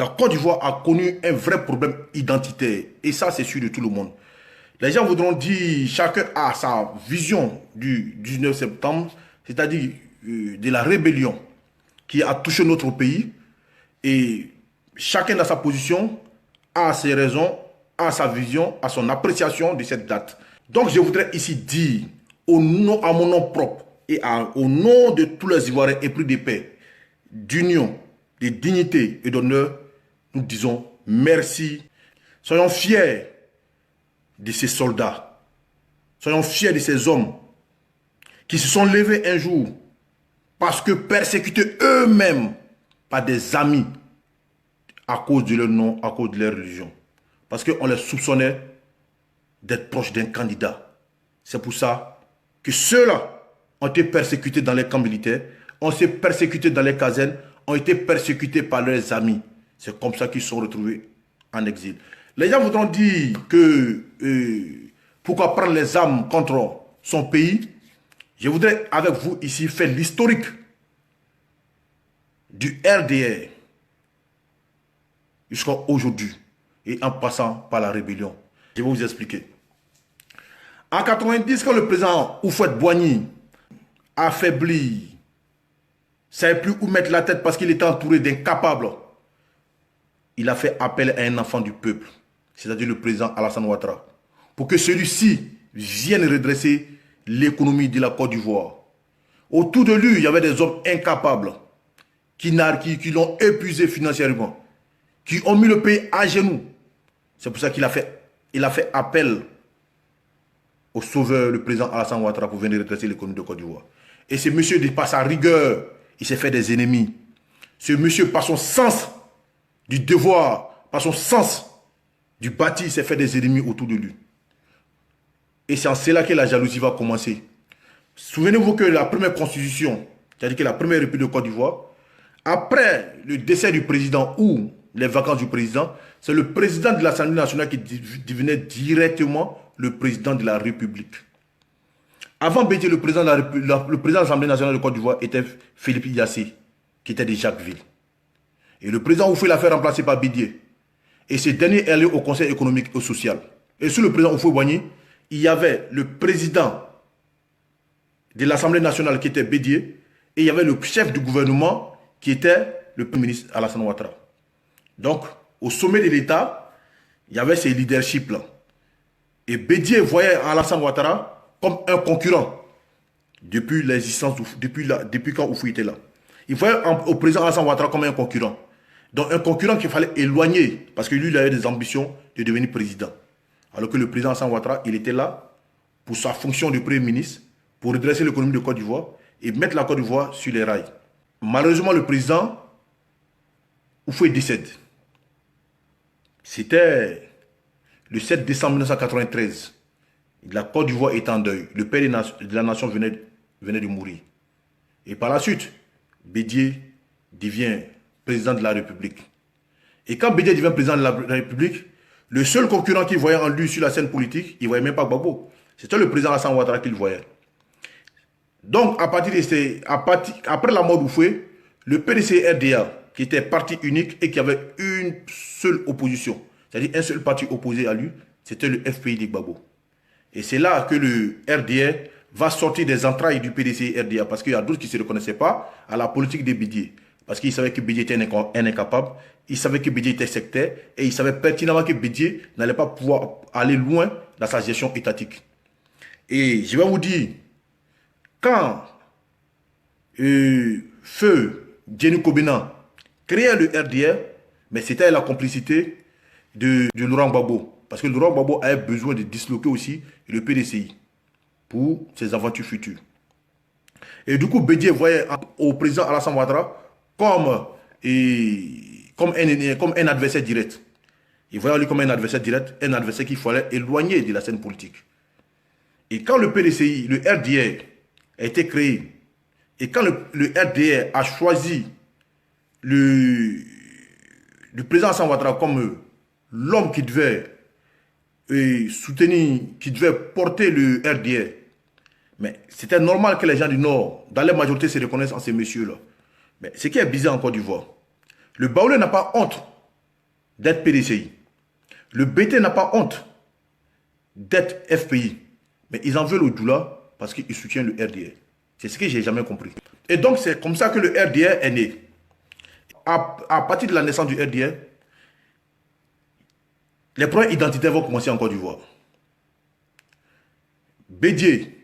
La Côte d'Ivoire a connu un vrai problème identitaire. Et ça, c'est sûr de tout le monde. Les gens voudront dire, chacun a sa vision du 19 septembre, c'est-à-dire de la rébellion qui a touché notre pays. Et chacun dans sa position a ses raisons, a sa vision, a son appréciation de cette date. Donc je voudrais ici dire, à mon nom propre et au nom de tous les Ivoiriens épris de paix, d'union, de dignité et d'honneur, nous disons merci. Soyons fiers de ces soldats. Soyons fiers de ces hommes qui se sont levés un jour parce que persécutés eux-mêmes par des amis à cause de leur nom, à cause de leur religion. Parce qu'on les soupçonnait d'être proches d'un candidat. C'est pour ça que ceux-là ont été persécutés dans les camps militaires, ont été persécutés dans les casernes, ont été persécutés par leurs amis. C'est comme ça qu'ils sont retrouvés en exil. Les gens voudront dire que pourquoi prendre les armes contre son pays. Je voudrais avec vous ici faire l'historique du RDR jusqu'à aujourd'hui et en passant par la rébellion. Je vais vous expliquer. En 90, quand le président Houphouët-Boigny affaibli, ne savait plus où mettre la tête parce qu'il était entouré d'incapables, il a fait appel à un enfant du peuple, c'est-à-dire le président Alassane Ouattara, pour que celui-ci vienne redresser l'économie de la Côte d'Ivoire. Autour de lui, il y avait des hommes incapables qui l'ont épuisé financièrement, qui ont mis le pays à genoux. C'est pour ça qu'il a fait appel au sauveur, le président Alassane Ouattara, pour venir redresser l'économie de Côte d'Ivoire. Et ce monsieur, par sa rigueur, il s'est fait des ennemis. Ce monsieur, par son sens du devoir, par son sens du bâti, il s'est fait des ennemis autour de lui. Et c'est en cela que la jalousie va commencer. Souvenez-vous que la première constitution, c'est-à-dire que la première république de Côte d'Ivoire, après le décès du président ou les vacances du président, c'est le président de l'Assemblée nationale qui devenait directement le président de la République. Avant Bédié, le président de l'Assemblée nationale de Côte d'Ivoire était Philippe Yassé, qui était de Jacquesville. Et le président Oufoué l'a fait remplacer par Bédié. Et ce dernier est allé au Conseil économique et social. Et sous le président Houphouët-Boigny, il y avait le président de l'Assemblée nationale qui était Bédié, et il y avait le chef du gouvernement qui était le Premier ministre Alassane Ouattara. Donc, au sommet de l'État, il y avait ces leaderships-là. Et Bédié voyait Alassane Ouattara comme un concurrent depuis l'existence, depuis quand Oufou était là. Il voyait au président Alassane Ouattara comme un concurrent. Donc un concurrent qu'il fallait éloigner parce que lui, il avait des ambitions de devenir président. Alors que le président Alassane Ouattara, il était là pour sa fonction de Premier ministre, pour redresser l'économie de Côte d'Ivoire et mettre la Côte d'Ivoire sur les rails. Malheureusement, le président Oufoué décède. C'était le 7 décembre 1993. La Côte d'Ivoire est en deuil. Le père de la nation venait de mourir. Et par la suite, Bédié devient président de la République. Et quand Bédié devient président de la République, le seul concurrent qu'il voyait en lui sur la scène politique, il ne voyait même pas Gbagbo. C'était le président Alassane Ouattara qu'il voyait. Donc, après la mort d'Oufoué, le PDC-RDA, qui était parti unique et qui avait une seule opposition, c'est-à-dire un seul parti opposé à lui, c'était le FPI de Gbagbo. Et c'est là que le RDR va sortir des entrailles du PDC et RDA, parce qu'il y a d'autres qui ne se reconnaissaient pas à la politique de Bédié. Parce qu'ils savaient que Bédié était un incapable, ils savaient que Bédié était sectaire, et ils savaient pertinemment que Bédié n'allait pas pouvoir aller loin dans sa gestion étatique. Et je vais vous dire, quand Feu Djenou Kobena créait le RDR, mais c'était la complicité de Laurent Gbagbo. Parce que Laurent Gbagbo avait besoin de disloquer aussi le PDCI pour ses aventures futures. Et du coup, Bédié voyait au président Alassane Ouattara comme un adversaire direct. Il voyait lui comme un adversaire direct, un adversaire qu'il fallait éloigner de la scène politique. Et quand le PDCI, le RDR, a été créé, et quand le RDR a choisi le président Alassane Ouattara comme l'homme qui devait soutenir, qui devait porter le RDR. Mais c'était normal que les gens du Nord, dans la majorité, se reconnaissent en ces messieurs-là. Mais ce qui est bizarre en Côte d'Ivoire, le Baoulé n'a pas honte d'être PDCI. Le BT n'a pas honte d'être FPI. Mais ils en veulent au Doula parce qu'ils soutiennent le RDR. C'est ce que j'ai jamais compris. Et donc, c'est comme ça que le RDR est né. À partir de la naissance du RDR, les problèmes identitaires vont commencer en Côte d'Ivoire. Bédié,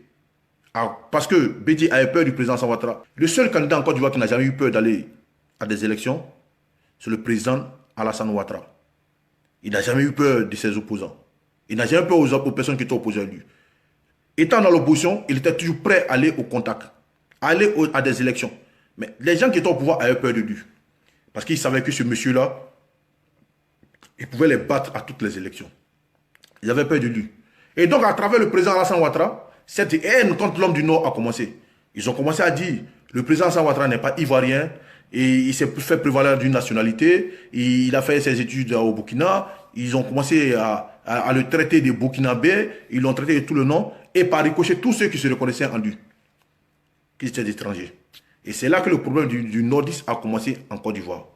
parce que Bédié avait peur du président Alassane Ouattara. Le seul candidat en Côte d'Ivoire qui n'a jamais eu peur d'aller à des élections, c'est le président Alassane Ouattara. Il n'a jamais eu peur de ses opposants. Il n'a jamais eu peur aux personnes qui étaient opposées à lui. Étant dans l'opposition, il était toujours prêt à aller au contact, à aller à des élections. Mais les gens qui étaient au pouvoir avaient peur de lui. Parce qu'ils savaient que ce monsieur-là, il pouvait les battre à toutes les élections. Ils avaient peur de lui. Et donc, à travers le président Alassane Ouattara, cette haine contre l'homme du Nord a commencé. Ils ont commencé à dire, le président Alassane Ouattara n'est pas ivoirien, et il s'est fait prévaloir d'une nationalité, il a fait ses études au Burkina, ils ont commencé à le traiter de Burkinabé, ils l'ont traité de tout le nom, et par ricochet tous ceux qui se reconnaissaient en lui, qui étaient étrangers. Et c'est là que le problème du nordisme a commencé en Côte d'Ivoire.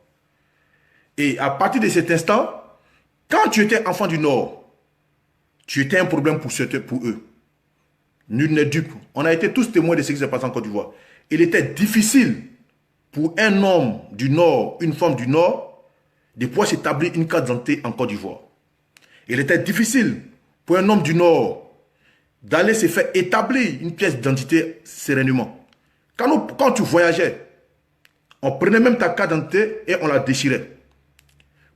Et à partir de cet instant, quand tu étais enfant du Nord, tu étais un problème pour eux. Nul n'est dupe. On a été tous témoins de ce qui s'est passé en Côte d'Ivoire. Il était difficile pour un homme du Nord, une femme du Nord, de pouvoir s'établir une carte d'identité en Côte d'Ivoire. Il était difficile pour un homme du Nord d'aller se faire établir une pièce d'identité sereinement. Quand tu voyageais, on prenait même ta carte d'identité et on la déchirait.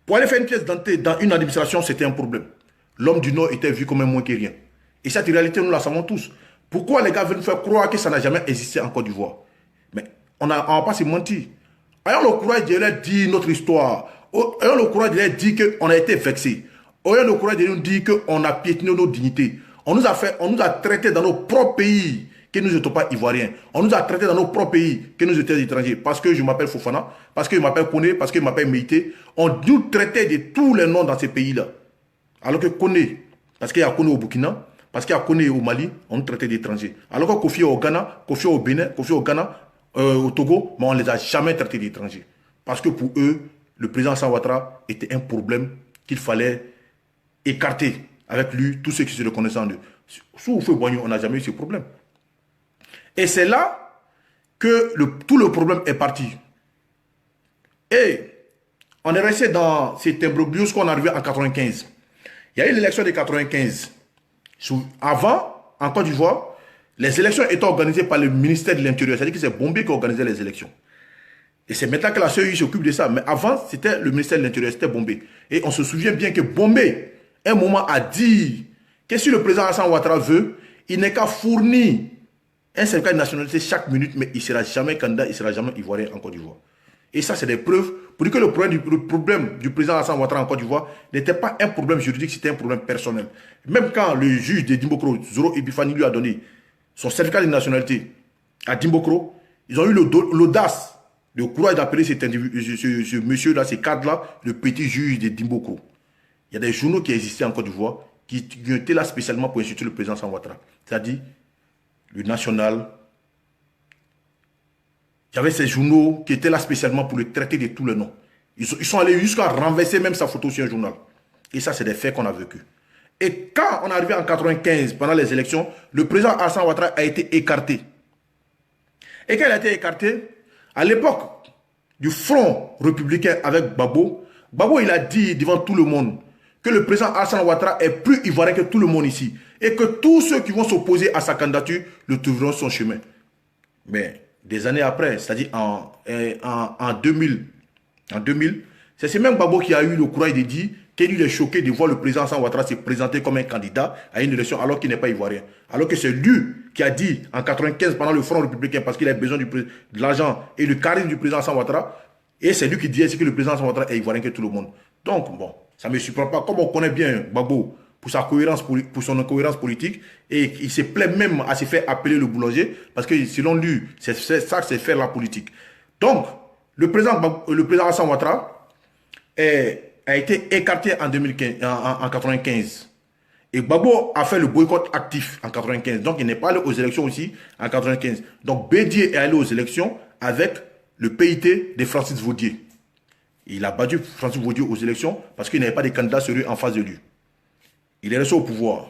Pour aller faire une pièce d'identité dans une administration, c'était un problème. L'homme du Nord était vu comme un moins que rien. Et cette réalité, nous la savons tous. Pourquoi les gars veulent nous faire croire que ça n'a jamais existé en Côte d'Ivoire? Mais on ne va pas se mentir. Ayons le courage de leur dire notre histoire. Ayons le courage de leur dire qu'on a été vexés. Ayons le courage de nous dire qu'on a piétiné nos dignités. On nous a traités dans nos propres pays que nous n'étions pas ivoiriens. On nous a traités dans nos propres pays que nous étions étrangers. Parce que je m'appelle Fofana, parce que je m'appelle Koné, parce que je m'appelle Meïté. On nous traitait de tous les noms dans ces pays-là. Alors que Koné, parce qu'il y a Koné au Burkina, parce qu'il y a Koné au Mali, on nous traitait d'étrangers. Alors que Kofi au Ghana, Kofi au Bénin, Kofi au Ghana, au Togo, mais on ne les a jamais traités d'étrangers. Parce que pour eux, le président Alassane Ouattara était un problème qu'il fallait écarter avec lui, tous ceux qui se reconnaissaient en eux. Sous Feu Boigny, on n'a jamais eu ce problème. Et c'est là que tout le problème est parti. Et on est resté dans cet imbroglio qu'on est arrivé en 95. Il y a eu l'élection de 95. Avant, en Côte d'Ivoire, les élections étaient organisées par le ministère de l'Intérieur. C'est-à-dire que c'est Bombé qui organisait les élections. Et c'est maintenant que la CEI s'occupe de ça. Mais avant, c'était le ministère de l'Intérieur, c'était Bombé. Et on se souvient bien que Bombé, un moment, a dit que si le président Alassane Ouattara veut, il n'est qu'à fournir un certificat de nationalité chaque minute, mais il ne sera jamais candidat, il ne sera jamais ivoirien en Côte d'Ivoire. Et ça, c'est des preuves pour dire que le problème du président Alassane Ouattara en Côte d'Ivoire n'était pas un problème juridique, c'était un problème personnel. Même quand le juge de Dimbokro, Zoro Ebifani, lui a donné son certificat de nationalité à Dimbokro, ils ont eu l'audace, le courage d'appeler ce monsieur-là, ce cadre-là, le petit juge de Dimbokro. Il y a des journaux qui existaient en Côte d'Ivoire qui étaient là spécialement pour insulter le président Alassane Ouattara. C'est-à-dire le National. Il y avait ces journaux qui étaient là spécialement pour le traiter de tous les noms. Ils sont allés jusqu'à renverser même sa photo sur un journal. Et ça, c'est des faits qu'on a vécu. Et quand on est arrivé en 95, pendant les élections, le président Alassane Ouattara a été écarté. Et quand il a été écarté, à l'époque du Front républicain avec Gbagbo, Gbagbo, il a dit devant tout le monde que le président Alassane Ouattara est plus ivoirien que tout le monde ici. Et que tous ceux qui vont s'opposer à sa candidature le trouveront son chemin. Mais des années après, c'est-à-dire en 2000, c'est ce même Gbagbo qui a eu le courage de dire qu'il est choqué de voir le président Alassane Ouattara se présenter comme un candidat à une élection alors qu'il n'est pas ivoirien. Alors que c'est lui qui a dit en 95 pendant le Front républicain, parce qu'il a besoin de l'argent et le charisme du président Alassane Ouattara, et c'est lui qui dit que le président Alassane Ouattara est ivoirien que tout le monde. Donc, bon, ça ne me surprend pas. Comme on connaît bien Gbagbo pour son incohérence politique, et il se plaît même à se faire appeler le boulanger, parce que selon lui, c'est ça que c'est faire la politique. Donc, le président Alassane Ouattara a été écarté en 1995. Et Gbagbo a fait le boycott actif en 1995. Donc, il n'est pas allé aux élections aussi en 1995. Donc, Bédié est allé aux élections avec le PIT de Francis Vaudier. Il a battu Francis Bodié aux élections parce qu'il n'avait pas de candidat sérieux en face de lui. Il est resté au pouvoir.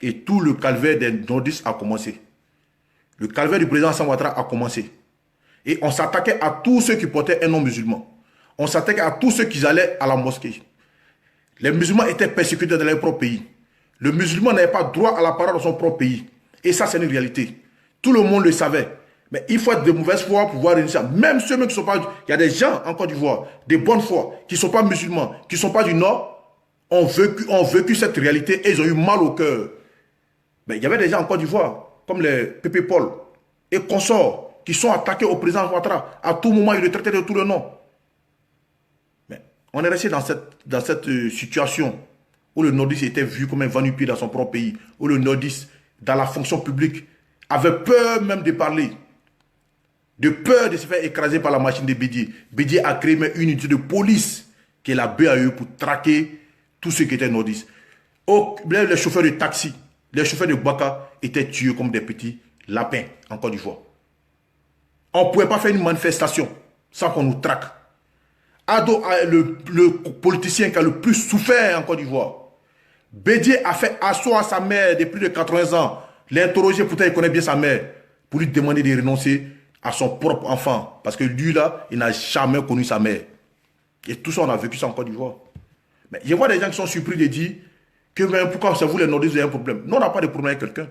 Et tout le calvaire des nordistes a commencé. Le calvaire du président Alassane Ouattara a commencé. Et on s'attaquait à tous ceux qui portaient un nom musulman. On s'attaquait à tous ceux qui allaient à la mosquée. Les musulmans étaient persécutés dans leur propre pays. Le musulman n'avait pas droit à la parole dans son propre pays. Et ça, c'est une réalité. Tout le monde le savait. Mais il faut être de mauvaise foi pour pouvoir réussir. Même ceux qui ne sont pas... Il y a des gens en Côte d'Ivoire, des bonnes foi, qui ne sont pas musulmans, qui ne sont pas du Nord, ont vécu cette réalité et ils ont eu mal au cœur. Mais il y avait des gens en Côte d'Ivoire, comme les Pépé Paul et consorts, qui sont attaqués au président Ouattara. À tout moment, ils le traitaient de tout le nom. Mais on est resté dans cette situation où le nordiste était vu comme un va-nu-pied dans son propre pays, où le nordiste, dans la fonction publique, avait peur même de parler, de peur de se faire écraser par la machine de Bédié. Bédié a créé une unité de police qui est la BAE pour traquer tous ceux qui étaient nordistes. Les chauffeurs de taxi, les chauffeurs de Baka étaient tués comme des petits lapins en Côte d'Ivoire. On ne pouvait pas faire une manifestation sans qu'on nous traque. Ado, le politicien qui a le plus souffert en Côte d'Ivoire. Bédié a fait asseoir sa mère de plus de 80 ans. L'interroger, pourtant il connaît bien sa mère, pour lui demander de renoncer à son propre enfant. Parce que lui là, il n'a jamais connu sa mère. Et tout ça, on a vécu ça en Côte d'Ivoire. Mais je vois des gens qui sont surpris de dire que même pourquoi c'est vous les nordistes, vous avez un problème. Non, on n'a pas de problème avec quelqu'un.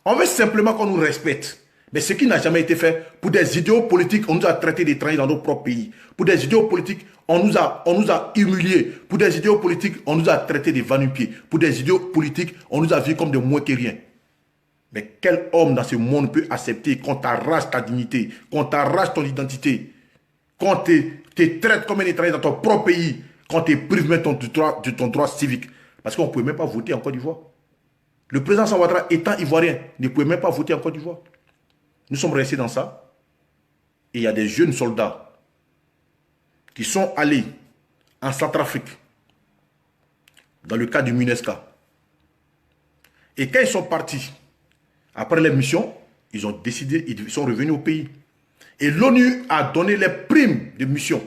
On veut simplement qu'on nous respecte. Mais ce qui n'a jamais été fait, pour des idéaux politiques, on nous a traités d'étrangers dans nos propres pays. Pour des idéaux politiques, on nous a humiliés. Pour des idéaux politiques, on nous a traités de va-nu-pieds. Pour des idéaux politiques, on nous a vus comme des moins que rien. Mais quel homme dans ce monde peut accepter qu'on t'arrache ta dignité, qu'on t'arrache ton identité, qu'on te traite comme un étranger dans ton propre pays, qu'on te prive même de ton droit civique. Parce qu'on ne pouvait même pas voter en Côte d'Ivoire. Le président Alassane Ouattara, étant ivoirien, ne pouvait même pas voter en Côte d'Ivoire. Nous sommes restés dans ça. Et il y a des jeunes soldats qui sont allés en Centrafrique, dans le cas du MINUSCA. Et quand ils sont partis, après les missions, ils ont décidé, ils sont revenus au pays. Et l'ONU a donné les primes de mission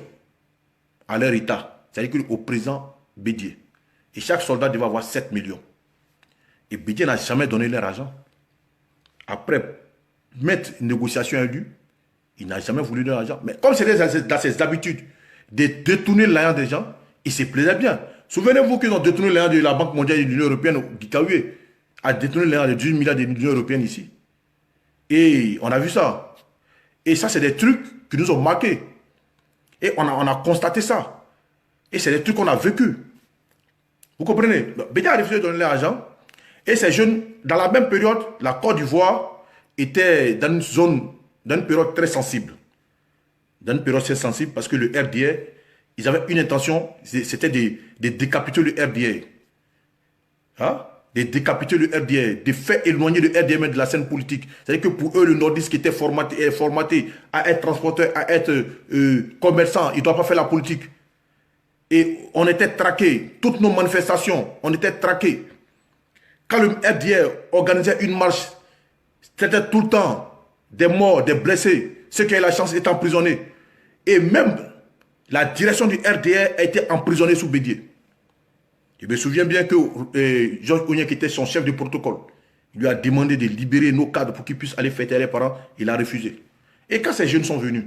à leur État, c'est-à-dire au président Bédié. Et chaque soldat devait avoir 7 millions. Et Bédié n'a jamais donné leur argent. Après mettre une négociation avec lui, il n'a jamais voulu leur argent. Mais comme c'était dans ses habitudes de détourner l'argent des gens, il se plaisait bien. Souvenez-vous qu'ils ont détourné l'argent de la Banque mondiale et de l'Union européenne, Guikaoué a détourné l'argent de 18 milliards de l'Union européenne ici. Et on a vu ça. Et ça, c'est des trucs qui nous ont marqués. Et on a constaté ça. Et c'est des trucs qu'on a vécu. Vous comprenez? Bédié a refusé de donner l'argent. Et ces jeunes, dans la même période, la Côte d'Ivoire était dans une zone, dans une période très sensible. Dans une période très sensible parce que le RDA, ils avaient une intention, c'était de décapiter le RDA. Hein? De décapiter le RDA, de faire éloigner le RDA de la scène politique. C'est-à-dire que pour eux, le nordiste qui était formaté à être transporteur, à être commerçant, il ne doit pas faire la politique. Et on était traqués. Toutes nos manifestations, on était traqués. Quand le RDA organisait une marche, c'était tout le temps des morts, des blessés. Ceux qui avaient la chance étaient emprisonnés. Et même la direction du RDA a été emprisonnée sous Bédié. Je me souviens bien que Georges Ougnan, qui était son chef de protocole, il lui a demandé de libérer nos cadres pour qu'ils puissent aller fêter les parents. Il a refusé. Et quand ces jeunes sont venus,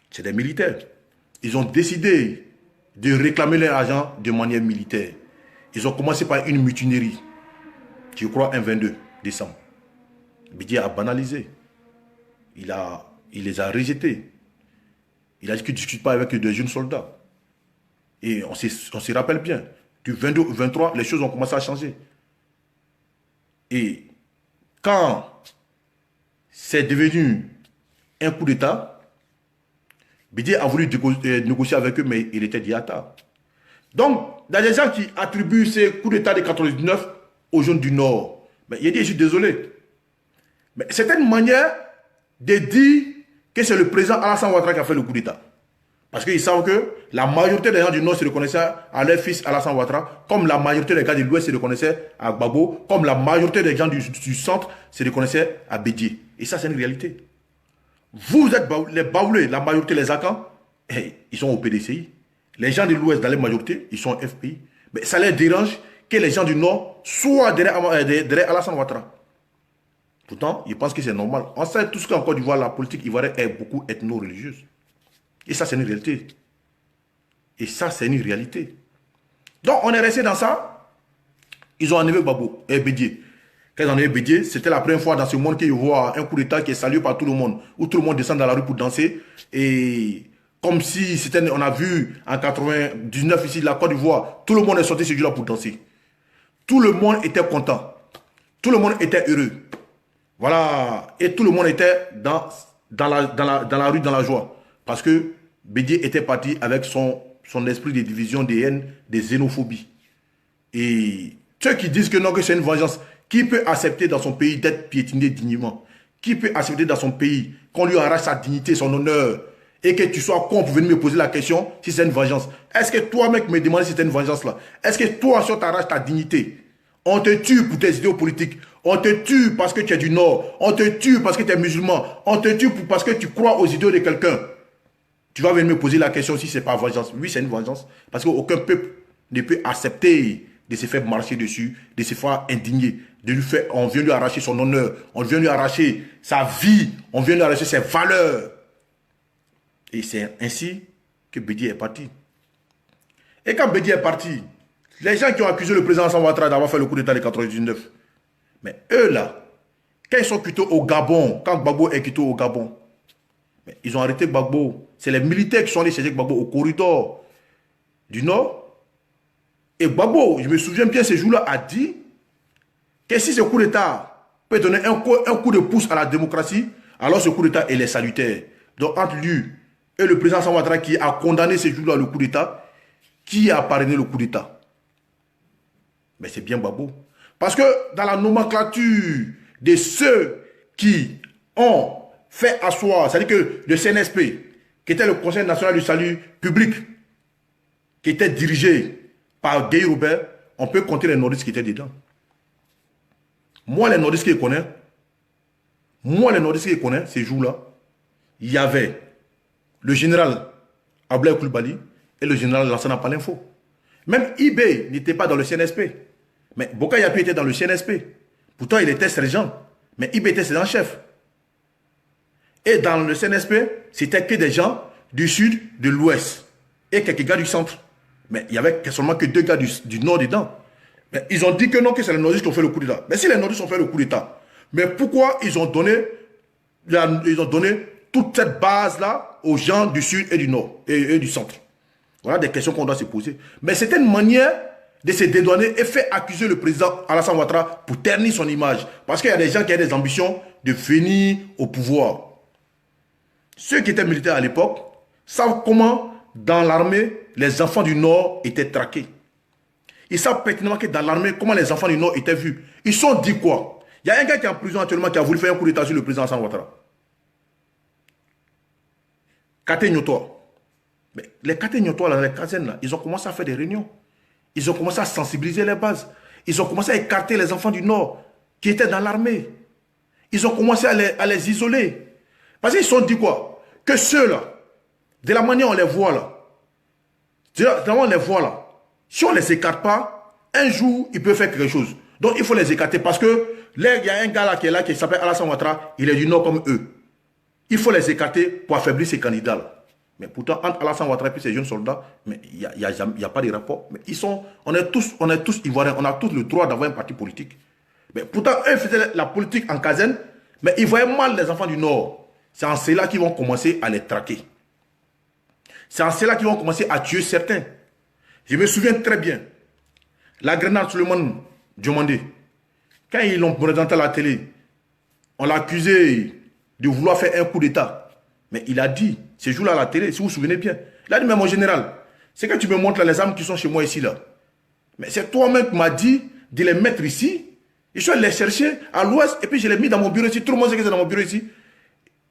c'est des militaires. Ils ont décidé de réclamer leur argent de manière militaire. Ils ont commencé par une mutinerie. Je crois un 22 décembre. Bédié a banalisé. Il les a rejetés. Il a dit qu'il ne discute pas avec des jeunes soldats. Et on se rappelle bien. Du 22 au 23, les choses ont commencé à changer. Et quand c'est devenu un coup d'État, Bédié a voulu négocier avec eux, mais il était diata. Donc, il y a des gens qui attribuent ces coups d'État de 99 aux jeunes du Nord. Mais il a dit, je suis désolé. Mais c'est une manière de dire que c'est le président Alassane Ouattara qui a fait le coup d'État. Parce qu'ils savent que la majorité des gens du Nord se reconnaissaient à leur fils Alassane Ouattara, comme la majorité des gens de l'Ouest se reconnaissaient à Gbagbo, comme la majorité des gens du Centre se reconnaissaient à Bédié. Et ça, c'est une réalité. Vous êtes les Baoulés, la majorité les Akans, Ils sont au PDCI. Les gens de l'Ouest, dans la majorité, ils sont FPI. Mais ça les dérange que les gens du Nord soient derrière Alassane Ouattara. Pourtant, ils pensent que c'est normal. On sait tout ce qu'en Côte d'Ivoire, la politique ivoirienne est beaucoup ethno-religieuse. Et ça, c'est une réalité. Et ça, c'est une réalité. Donc, on est resté dans ça. Ils ont enlevé Gbagbo et Bédié. Quand ils ont enlevé Bédié, c'était la première fois dans ce monde qu'ils voient un coup d'État qui est salué par tout le monde, où tout le monde descend dans la rue pour danser. Et comme si c'était, on a vu en 99 ici de la Côte d'Ivoire, tout le monde est sorti ce jour-là pour danser. Tout le monde était content. Tout le monde était heureux. Voilà. Et tout le monde était dans la rue, dans la joie. Parce que Bédié était parti avec son esprit de division, des haines, des xénophobies. Et ceux qui disent que non, que c'est une vengeance, qui peut accepter dans son pays d'être piétiné dignement? Qui peut accepter dans son pays qu'on lui arrache sa dignité, son honneur, et que tu sois con pour venir me poser la question si c'est une vengeance? Est-ce que toi, mec, me demandes si c'est une vengeance là? Est-ce que toi, si on t'arrache ta dignité, on te tue pour tes idéaux politiques, on te tue parce que tu es du Nord, on te tue parce que tu es musulman, on te tue parce que tu crois aux idéaux de quelqu'un, tu vas venir me poser la question si c'est pas vengeance? Oui, c'est une vengeance. Parce qu'aucun peuple ne peut accepter de se faire marcher dessus, de se faire indigner. On vient lui arracher son honneur, on vient lui arracher sa vie, on vient lui arracher ses valeurs. Et c'est ainsi que Bédié est parti. Et quand Bédié est parti, les gens qui ont accusé le président Alassane Ouattara d'avoir fait le coup d'État de 1999, mais eux là, quand ils sont quittés au Gabon, quand Gbagbo est quitté au Gabon, mais ils ont arrêté Gbagbo. C'est les militaires qui sont allés chercher Gbagbo au corridor du Nord. Et Gbagbo, je me souviens bien, ce jour-là, a dit que si ce coup d'État peut donner un coup de pouce à la démocratie, alors ce coup d'État, il est salutaire. Donc entre lui et le président Alassane Ouattara qui a condamné ce jour-là le coup d'État, qui a parrainé le coup d'État? Mais c'est bien Gbagbo. Parce que dans la nomenclature de ceux qui ont fait asseoir, c'est-à-dire que le CNSP, qui était le Conseil national du salut public, qui était dirigé par Guy Robert, on peut compter les nordistes qui étaient dedans. Moi, les nordistes qui connaissent, ces jours-là, il y avait le général Ablaye Coulibaly et le général Lansana Palinfo. Même Ibé n'était pas dans le CNSP. Mais Boka Yapi était dans le CNSP. Pourtant, il était sergent. Mais Ibé était sergent-chef. Et dans le CNSP, c'était que des gens du sud, de l'ouest. Et quelques gars du centre. Mais il n'y avait seulement que 2 gars du nord dedans. Mais ils ont dit que non, que c'est les nordistes qui ont fait le coup d'État. Mais si les nordistes ont fait le coup d'État, mais pourquoi ils ont donné toute cette base-là aux gens du sud et du nord et du centre? Voilà des questions qu'on doit se poser. Mais c'était une manière de se dédouaner et faire accuser le président Alassane Ouattara pour ternir son image. Parce qu'il y a des gens qui ont des ambitions de venir au pouvoir. Ceux qui étaient militaires à l'époque savent comment, dans l'armée, les enfants du Nord étaient traqués. Ils savent pertinemment que dans l'armée, comment les enfants du Nord étaient vus. Ils sont dit quoi? Il y a un gars qui est en prison actuellement qui a voulu faire un coup d'État sur le président Alassane Ouattara. Kate Nyotoa. Mais les Kate Nyotoa, là, les casernes, là, ils ont commencé à faire des réunions. Ils ont commencé à sensibiliser les bases. Ils ont commencé à écarter les enfants du Nord qui étaient dans l'armée. Ils ont commencé à les isoler. Parce qu'ils se sont dit quoi? Que ceux-là, de la manière on les voit là, si on ne les écarte pas, un jour, ils peuvent faire quelque chose. Donc il faut les écarter parce que là, il y a un gars là qui s'appelle Alassane Ouattara, il est du Nord comme eux. Il faut les écarter pour affaiblir ces candidats là. Mais pourtant, entre Alassane Ouattara et ces jeunes soldats, il n'y a pas de rapport. Mais on est tous ivoiriens, on a tous le droit d'avoir un parti politique. Mais pourtant, eux faisaient la politique en caserne, mais ils voyaient mal les enfants du Nord. C'est en cela qu'ils vont commencer à les traquer. C'est en cela qu'ils vont commencer à tuer certains. Je me souviens très bien, la grenade Suleiman Diomandé, quand ils l'ont présenté à la télé, on l'a accusé de vouloir faire un coup d'État. Mais il a dit, ce jour-là à la télé, si vous vous souvenez bien, il a dit, mais mon général, c'est que tu me montres là, les armes qui sont chez moi ici, là. Mais c'est toi-même qui m'as dit de les mettre ici. Je suis allé les chercher à l'ouest et puis je les ai mis dans mon bureau ici. Tout le monde sait que c'est dans mon bureau ici.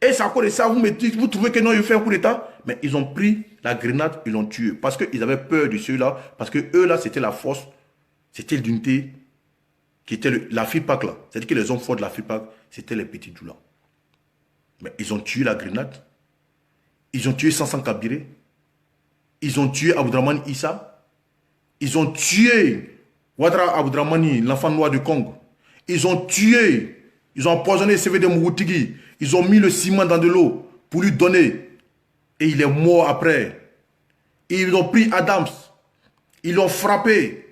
Et c'est à cause de ça, vous me dites, vous trouvez que non, il fait un coup d'État. Mais ils ont pris la grenade, ils l'ont tué. Parce qu'ils avaient peur de ceux-là. Parce que eux là, c'était la force, c'était l'unité qui était la FIPAC là. C'est-à-dire que les hommes forts de la FIPAC, c'était les petits doulants. Mais ils ont tué la grenade. Ils ont tué Sansan Kabiré. Ils ont tué Abdrahmane Issa. Ils ont tué Ouattara Abdrahmane, l'enfant noir du Congo. Ils ont tué, ils ont empoisonné CVD Mouroutigi. Ils ont mis le ciment dans de l'eau pour lui donner. Et il est mort après. Et ils ont pris Adams. Ils l'ont frappé.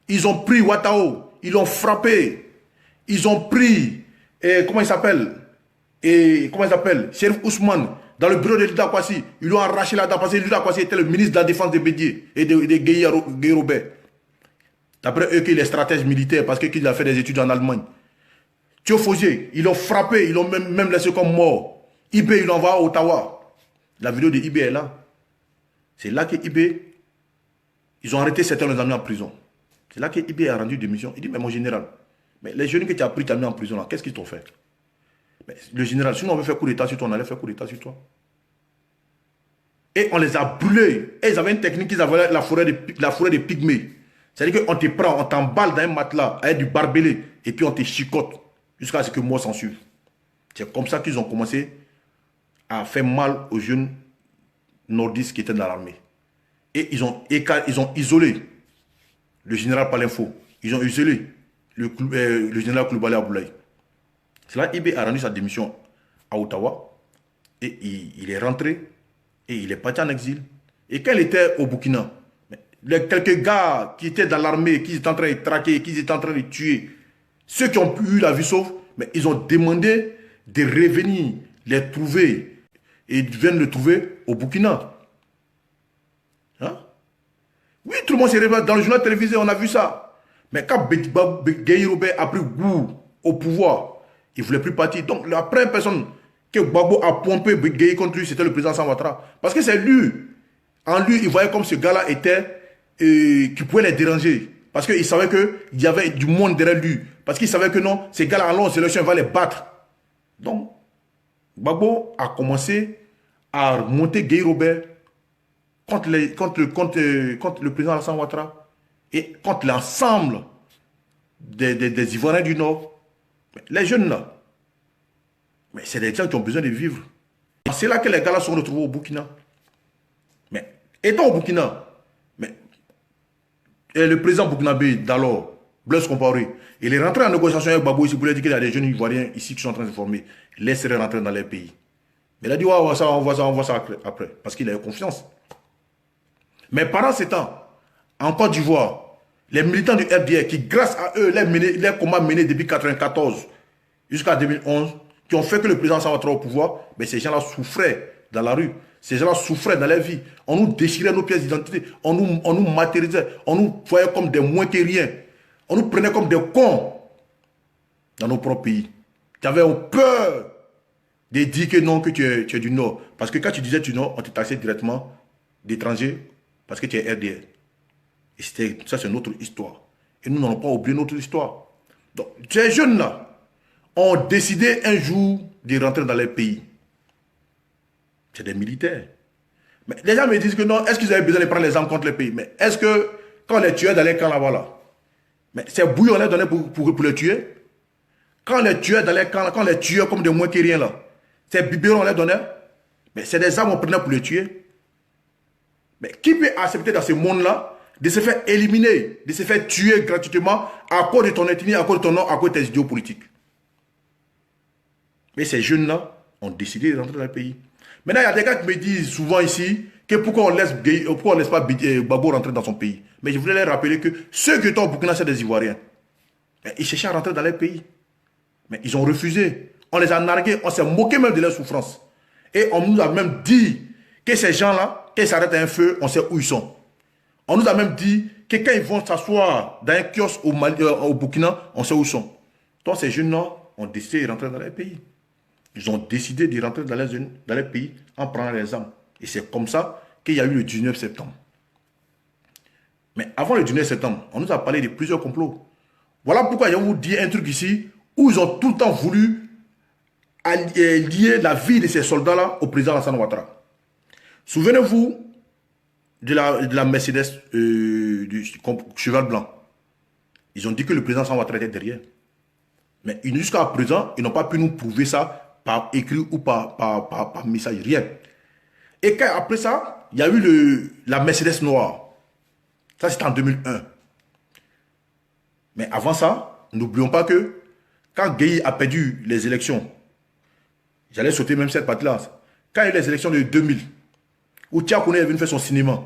Ils ont pris Ouattao. Ils l'ont frappé. Ils ont pris, comment il s'appelle? Sheriff Ousmane, dans le bureau de Lida Kwasi. Ils lui ont arraché la dent parce que Lida Kwasi était le ministre de la Défense de Bédié et de Guy Robert. D'après eux, qu'il est stratège militaire parce qu'il a fait des études en Allemagne. Thio Faugier, ils l'ont frappé, ils l'ont même laissé comme mort. Ibé, ils l'envoient à Ottawa. La vidéo de Ibé est là. C'est là que Ibé, ils ont arrêté certains, les ont mis en prison. C'est là que Ibé a rendu démission. Il dit, mais mon général, mais les jeunes que tu as pris, tu as mis en prison là, qu'est-ce qu'ils t'ont fait? Mais le général, si on veut faire coup d'état sur toi, on allait faire coup d'état sur toi. Et on les a brûlés. Et ils avaient une technique qu'ils avaient la forêt de pygmées. C'est-à-dire qu'on te prend, on t'emballe dans un matelas avec du barbelé et puis on te chicote jusqu'à ce que moi s'en suive. C'est comme ça qu'ils ont commencé à faire mal aux jeunes nordistes qui étaient dans l'armée. Et ils ont isolé le général Palinfo. Ils ont isolé le général Koulibaly Aboulaye. C'est là Ibé a rendu sa démission à Ottawa et il est rentré et il est parti en exil. Et quand il était au Burkina, les quelques gars qui étaient dans l'armée, qui étaient en train de traquer, qui étaient en train de tuer, ceux qui ont eu la vie sauve, mais ils ont demandé de revenir les trouver. Et ils viennent le trouver au Burkina. Hein? Oui, tout le monde s'est réveillé. Dans le journal télévisé, on a vu ça. Mais quand Guy Robert a pris goût au pouvoir, il ne voulait plus partir. Donc la première personne que Gbagbo a pompé Guy contre lui, c'était le président Alassane Ouattara. Parce que c'est lui. En lui, il voyait comme ce gars-là était, qui pouvait les déranger. Parce qu'il savait qu'il y avait du monde derrière lui. Parce qu'il savait que non, ces gars-là, en longue sélection, il va les battre. Donc, Gbagbo a commencé à monter Guy Robert contre le président Alassane Ouattara et contre l'ensemble des Ivoiriens du Nord. Les jeunes là, mais c'est des gens qui ont besoin de vivre. C'est là que les gars là sont retrouvés au Burkina. Mais étant au Burkina, mais, le président burkinabé d'alors, Blaise Compaoré, il est rentré en négociation avec Gbagbo ici pour lui dire qu'il y a des jeunes Ivoiriens ici qui sont en train de se former. Laissez-les rentrer dans les pays. Mais il a dit, ouais, on voit ça après. Parce qu'il a eu confiance. Mais pendant ce temps, en Côte d'Ivoire, les militants du FDR qui, grâce à eux, les combats menés depuis 1994 jusqu'à 2011, qui ont fait que le président Alassane Ouattara au pouvoir, mais ces gens-là souffraient dans la rue. Ces gens-là souffraient dans leur vie. On nous déchirait nos pièces d'identité. On nous matérialisait. On nous voyait comme des moins que rien. On nous prenait comme des cons dans nos propres pays. Tu avais peur de dire que non, que tu es du Nord. Parce que quand tu disais du Nord, on te taxait directement d'étranger parce que tu es RDR. Et ça, c'est notre histoire. Et nous n'allons pas oublier notre histoire. Donc, ces jeunes-là ont décidé un jour de rentrer dans les pays. C'est des militaires. Mais les gens me disent que non, est-ce qu'ils avaient besoin de prendre les armes contre les pays? Mais est-ce que quand les tuaient dans les camps là-bas, là, mais c'est bouillon on les donnait pour les tuer? Quand les tuaient dans les camps, quand les tuaient comme des moins que rien là, c'est biberon on les donnait? Mais c'est des armes qu'on prenait pour les tuer. Mais qui peut accepter dans ce monde-là de se faire éliminer, de se faire tuer gratuitement à cause de ton ethnie, à cause de ton nom, à cause de tes idéaux politiques? Mais ces jeunes-là ont décidé de rentrer dans le pays. Maintenant, il y a des gars qui me disent souvent ici que pourquoi on ne laisse pas Gbagbo rentrer dans son pays. Mais je voulais leur rappeler que ceux qui étaient au Burkina, c'est des Ivoiriens. Mais ils cherchaient à rentrer dans leur pays. Mais ils ont refusé. On les a nargués, on s'est moqué même de leur souffrance. Et on nous a même dit que ces gens-là, quand ils s'arrêtent à un feu, on sait où ils sont. On nous a même dit que quand ils vont s'asseoir dans un kiosque au Burkina, on sait où ils sont. Donc ces jeunes-là ont décidé de rentrer dans leur pays. Ils ont décidé de rentrer dans les pays en prenant les armes. Et c'est comme ça qu'il y a eu le 19 septembre. Mais avant le 19 septembre, on nous a parlé de plusieurs complots. Voilà pourquoi je vais vous dire un truc ici où ils ont tout le temps voulu lier la vie de ces soldats-là au président Alassane Ouattara. Souvenez-vous de la Mercedes du cheval blanc. Ils ont dit que le président Alassane Ouattara était derrière. Mais jusqu'à présent, ils n'ont pas pu nous prouver ça par écrit ou par message, rien. Et après ça, il y a eu la Mercedes noire. Ça, c'était en 2001. Mais avant ça, n'oublions pas que quand Gueye a perdu les élections, j'allais sauter même cette partie-là. Quand il y a eu les élections de 2000, où Tia Kone est venu faire son cinéma,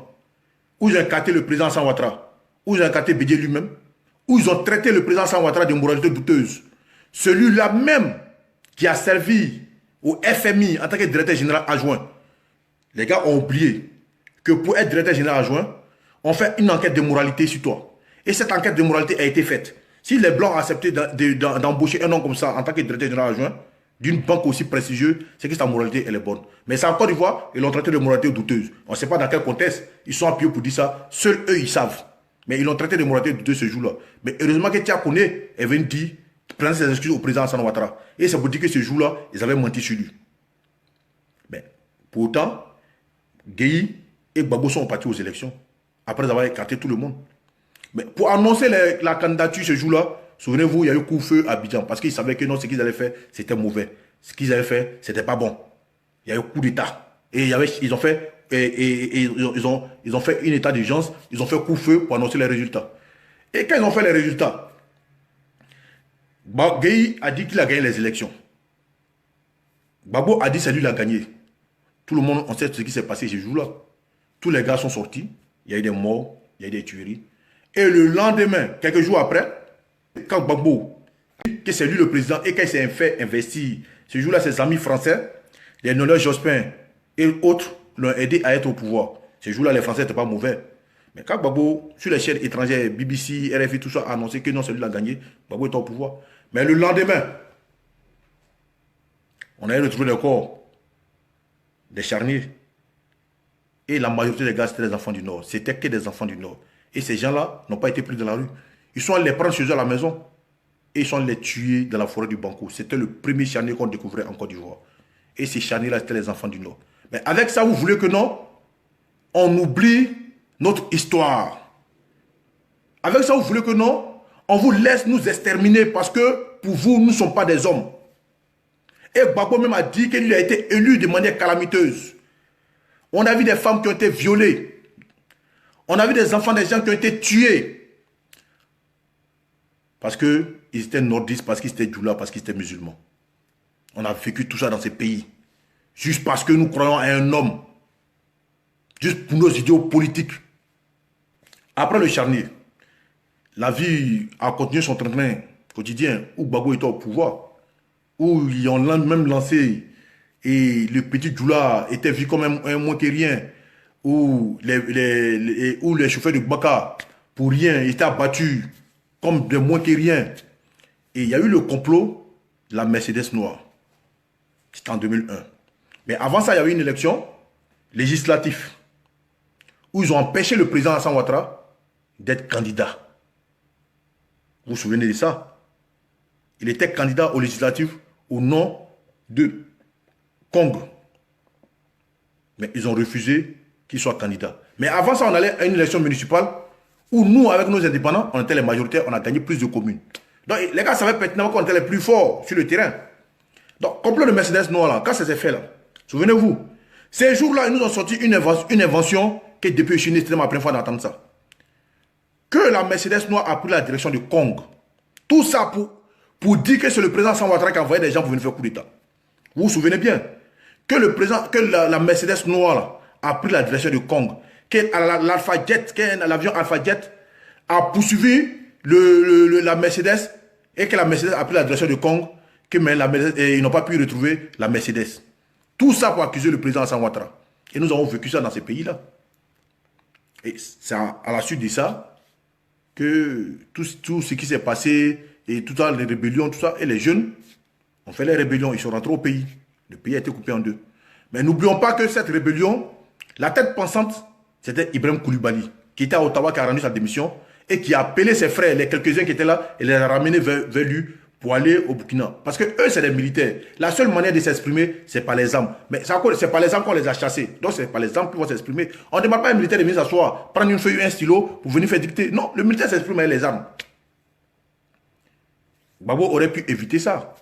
où ils ont écarté le président Alassane Ouattara, où ils ont écarté Bédié lui-même, où ils ont traité le président Alassane Ouattara de moralité douteuse. Celui-là même qui a servi au FMI en tant que directeur général adjoint. Les gars ont oublié que pour être directeur général adjoint, on fait une enquête de moralité sur toi. Et cette enquête de moralité a été faite. Si les Blancs ont accepté d'embaucher un homme comme ça en tant que directeur général adjoint, d'une banque aussi prestigieuse, c'est que sa moralité elle est bonne. Mais c'est en Côte d'Ivoire, ils l'ont traité de moralité douteuse. On ne sait pas dans quel contexte ils sont appuyés pour dire ça. Seuls eux, ils savent. Mais ils l'ont traité de moralité douteuse ce jour-là. Mais heureusement que Tia Kone est venu dire, prendre ses excuses au président Alassane Ouattara. Et c'est pour dire que ce jour-là, ils avaient menti sur lui. Mais pourtant, Gueye et Gbagbo sont partis aux élections, après avoir écarté tout le monde. Mais pour annoncer la candidature ce jour-là, souvenez-vous, il y a eu coup-feu à Abidjan, parce qu'ils savaient que non, ce qu'ils allaient faire, c'était mauvais. Ce qu'ils avaient fait, c'était pas bon. Il y a eu coup d'État. Et ils ont fait un état d'urgence, ils ont fait coup-feu pour annoncer les résultats. Et quand ils ont fait les résultats, Gueye a dit qu'il a gagné les élections. Gbagbo a dit que c'est lui qui a gagné. Tout le monde, on sait ce qui s'est passé ce jour-là. Tous les gars sont sortis, il y a eu des morts, il y a eu des tueries. Et le lendemain, quelques jours après, quand Gbagbo, que c'est lui le président, et quand il s'est fait investir, ce jour-là, ses amis français, les Noël Jospin et autres, l'ont aidé à être au pouvoir. Ce jour-là, les Français n'étaient pas mauvais. Mais quand Gbagbo, sur les chaînes étrangères, BBC, RFI, tout ça, a annoncé que non, c'est lui qui a gagné, Gbagbo est au pouvoir. Mais le lendemain, on a retrouvé le corps des charniers. Et la majorité des gars, c'était des enfants du Nord. C'était que des enfants du Nord. Et ces gens-là n'ont pas été pris dans la rue. Ils sont allés les prendre chez eux à la maison. Et ils sont allés les tuer dans la forêt du Banco. C'était le premier charnier qu'on découvrait en Côte d'Ivoire. Et ces charniers-là, c'était les enfants du Nord. Mais avec ça, vous voulez que non? On oublie notre histoire. Avec ça, vous voulez que non? On vous laisse nous exterminer parce que pour vous, nous ne sommes pas des hommes. Et Gbagbo même a dit qu'il a été élu de manière calamiteuse. On a vu des femmes qui ont été violées. On a vu des enfants, des gens qui ont été tués. Parce qu'ils étaient nordistes, parce qu'ils étaient djoula, parce qu'ils étaient musulmans. On a vécu tout ça dans ces pays. Juste parce que nous croyons à un homme. Juste pour nos idéaux politiques. Après le charnier, la vie a continué son train quotidien où Gbagbo était au pouvoir. Où ils ont même lancé et le petit djoula était vu comme un moins que rien. Où les chauffeurs de Baka, pour rien, étaient abattus comme des moins que rien. Et il y a eu le complot de la Mercedes noire. C'était en 2001. Mais avant ça, il y avait une élection législative où ils ont empêché le président Alassane Ouattara d'être candidat. Vous vous souvenez de ça? Il était candidat aux législatives au nom de Kong. Mais ils ont refusé qu'il soit candidat. Mais avant ça, on allait à une élection municipale où nous, avec nos indépendants, on était les majoritaires, on a gagné plus de communes. Donc les gars savaient pertinemment qu'on était les plus forts sur le terrain. Donc, complot de Mercedes noire là, quand ça s'est fait là, souvenez-vous, ces jours-là, ils nous ont sorti une invention qui depuis le Chine, c'était ma première fois d'entendre ça. Que la Mercedes noire a pris la direction de Kong. Tout ça pour dire que c'est le président Alassane Ouattara qui a envoyé des gens pour venir faire coup d'État. Vous vous souvenez bien que la Mercedes noire là, a pris la direction de Kong. Que l'avion Alpha Jet a poursuivi la Mercedes et que la Mercedes a pris la direction de Kong. Ils n'ont pas pu retrouver la Mercedes. Tout ça pour accuser le président Alassane Ouattara. Et nous avons vécu ça dans ces pays-là. Et c'est à la suite de ça que tout ce qui s'est passé, et tout ça, les rébellions, tout ça, et les jeunes ont fait les rébellions, ils sont rentrés au pays. Le pays a été coupé en deux. Mais n'oublions pas que cette rébellion, la tête pensante, c'était Ibrahim Koulibaly, qui était à Ottawa, qui a rendu sa démission, et qui a appelé ses frères, les quelques-uns qui étaient là, et les a ramenés vers lui pour aller au Burkina. Parce que eux, c'est des militaires. La seule manière de s'exprimer, c'est par les armes. Mais c'est par les armes qu'on les a chassés. Donc, c'est par les armes qu'ils vont s'exprimer. On ne demande pas à un militaire de venir s'asseoir, prendre une feuille, un stylo, pour venir faire dicter. Non, le militaire s'exprime avec les armes. Gbagbo aurait pu éviter ça.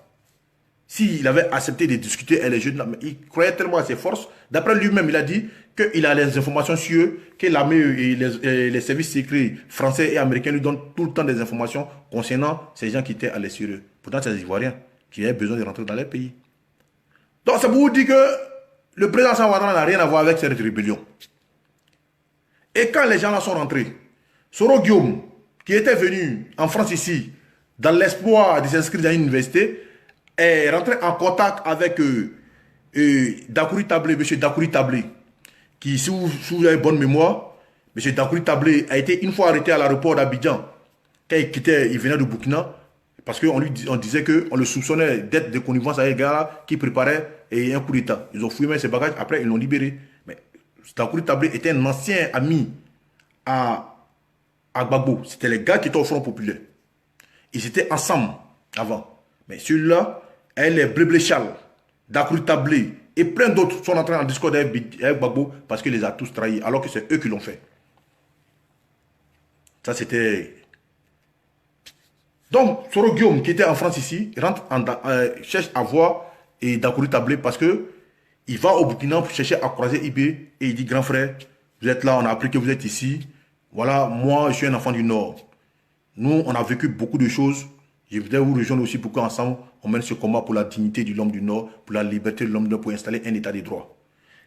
s'il avait accepté de discuter avec les jeunes, mais il croyait tellement à ses forces. D'après lui-même, il a dit qu'il a les informations sur eux, que l'armée et les services secrets français et américains lui donnent tout le temps des informations concernant ces gens qui étaient à l'extérieur. Pourtant, c'est des Ivoiriens qui avaient besoin de rentrer dans leur pays. Donc, ça vous dit que le président Alassane Ouattara n'a rien à voir avec cette rébellion. Et quand les gens là sont rentrés, Soro Guillaume, qui était venu en France ici, dans l'espoir de s'inscrire dans une université, est rentré en contact avec Dakouri Tablé, M. Dakouri Tablé, qui, si vous avez bonne mémoire, M. Dakouri Tablé a été une fois arrêté à l'aéroport d'Abidjan, quand il venait de Burkina, parce qu'on disait qu'on le soupçonnait d'être de connivence avec un gars qui préparait un coup d'État. Ils ont fouillé même ses bagages, après ils l'ont libéré. Mais Dakouri Tablé était un ancien ami à Gbagbo. C'était les gars qui étaient au Front Populaire. Ils étaient ensemble avant. Mais celui-là, elle est Blébléchal, Dakouri Tablé et plein d'autres sont entrés en discorde avec Gbagbo parce qu'il les a tous trahis, alors que c'est eux qui l'ont fait. Ça, c'était... Donc, Soro Guillaume, qui était en France ici, cherche à voir Dakouri Tablé parce que il va au Burkina pour chercher à croiser Ibé et il dit, grand frère, vous êtes là, on a appris que vous êtes ici. Voilà, moi, je suis un enfant du Nord. Nous, on a vécu beaucoup de choses. Je voudrais vous rejoindre aussi pour qu'ensemble, on mène ce combat pour la dignité de l'homme du Nord, pour la liberté de l'homme du Nord, pour installer un état de droit.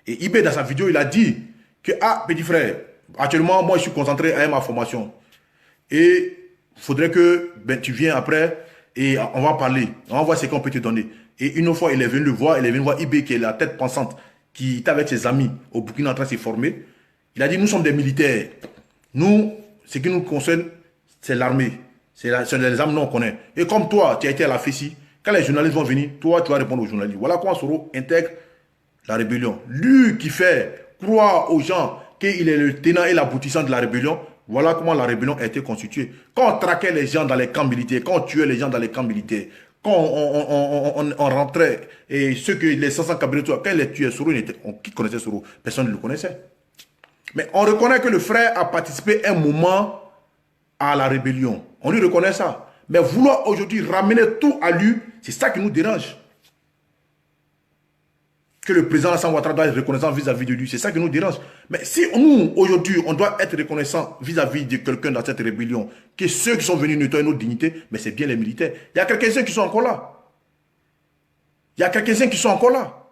Et Ibé, dans sa vidéo, il a dit que, ah, petit frère, actuellement, moi, je suis concentré à ma formation. Et il faudrait que tu viennes après et on va parler. On va voir ce qu'on peut te donner. Et une fois, il est venu le voir, il est venu voir Ibé, qui est la tête pensante, qui était avec ses amis au Burkina en train de se former. Il a dit, nous sommes des militaires. Nous, ce qui nous concerne, c'est l'armée. C'est les armes, non, on connaît. Et comme toi, tu as été à la FESI, quand les journalistes vont venir, toi, tu vas répondre aux journalistes. Voilà comment Soro intègre la rébellion. Lui qui fait croire aux gens qu'il est le tenant et l'aboutissant de la rébellion, voilà comment la rébellion a été constituée. Quand on traquait les gens dans les camps militaires, quand on tuait les gens dans les camps militaires, quand on rentrait, et les 500 cabinets, quand ils les tuaient, Soro, qui connaissait Soro? Personne ne le connaissait. Mais on reconnaît que le frère a participé un moment à la rébellion. On lui reconnaît ça. Mais vouloir aujourd'hui ramener tout à lui, c'est ça qui nous dérange. Que le président Alassane Ouattara doit être reconnaissant vis-à-vis de lui, c'est ça qui nous dérange. Mais si nous, aujourd'hui, on doit être reconnaissant vis-à-vis de quelqu'un dans cette rébellion, que ceux qui sont venus nettoyer notre dignité, mais c'est bien les militaires. Il y a quelques-uns qui sont encore là. Il y a quelques-uns qui sont encore là.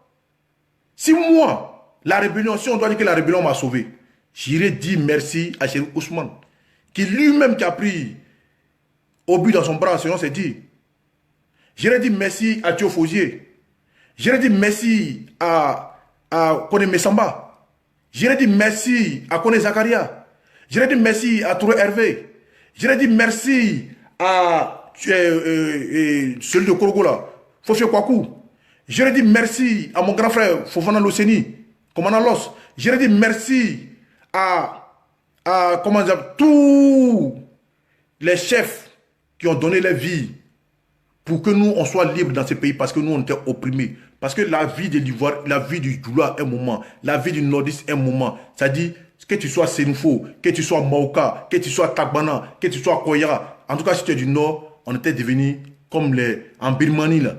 Si moi, la rébellion, si on doit dire que la rébellion m'a sauvé, j'irai dire merci à Chérif Ousmane, qui lui-même qui a pris au but dans son bras, selon c'est dit. J'irai dire merci à Thio Fosier. J'irai dire merci à Kone Messamba. J'irai dire merci à Kone Zakaria. J'irai dire merci à Touré Hervé. J'irai dire merci à celui de Korogola, Fofio Kwaku. J'irai dire merci à mon grand frère Fofana Loseni, commandant Los. J'irai dire merci à comment dire, tous les chefs qui ont donné leur vie pour que nous, on soit libres dans ce pays parce que nous, on était opprimés. Parce que la vie de l'Ivoire, la vie du Doula est un moment, la vie du Nordiste est un moment. C'est-à-dire, que tu sois Sénoufo, que tu sois Maoka, que tu sois Tagbana, que tu sois Koyara. En tout cas, si tu es du Nord, on était devenus comme en Birmanie, là.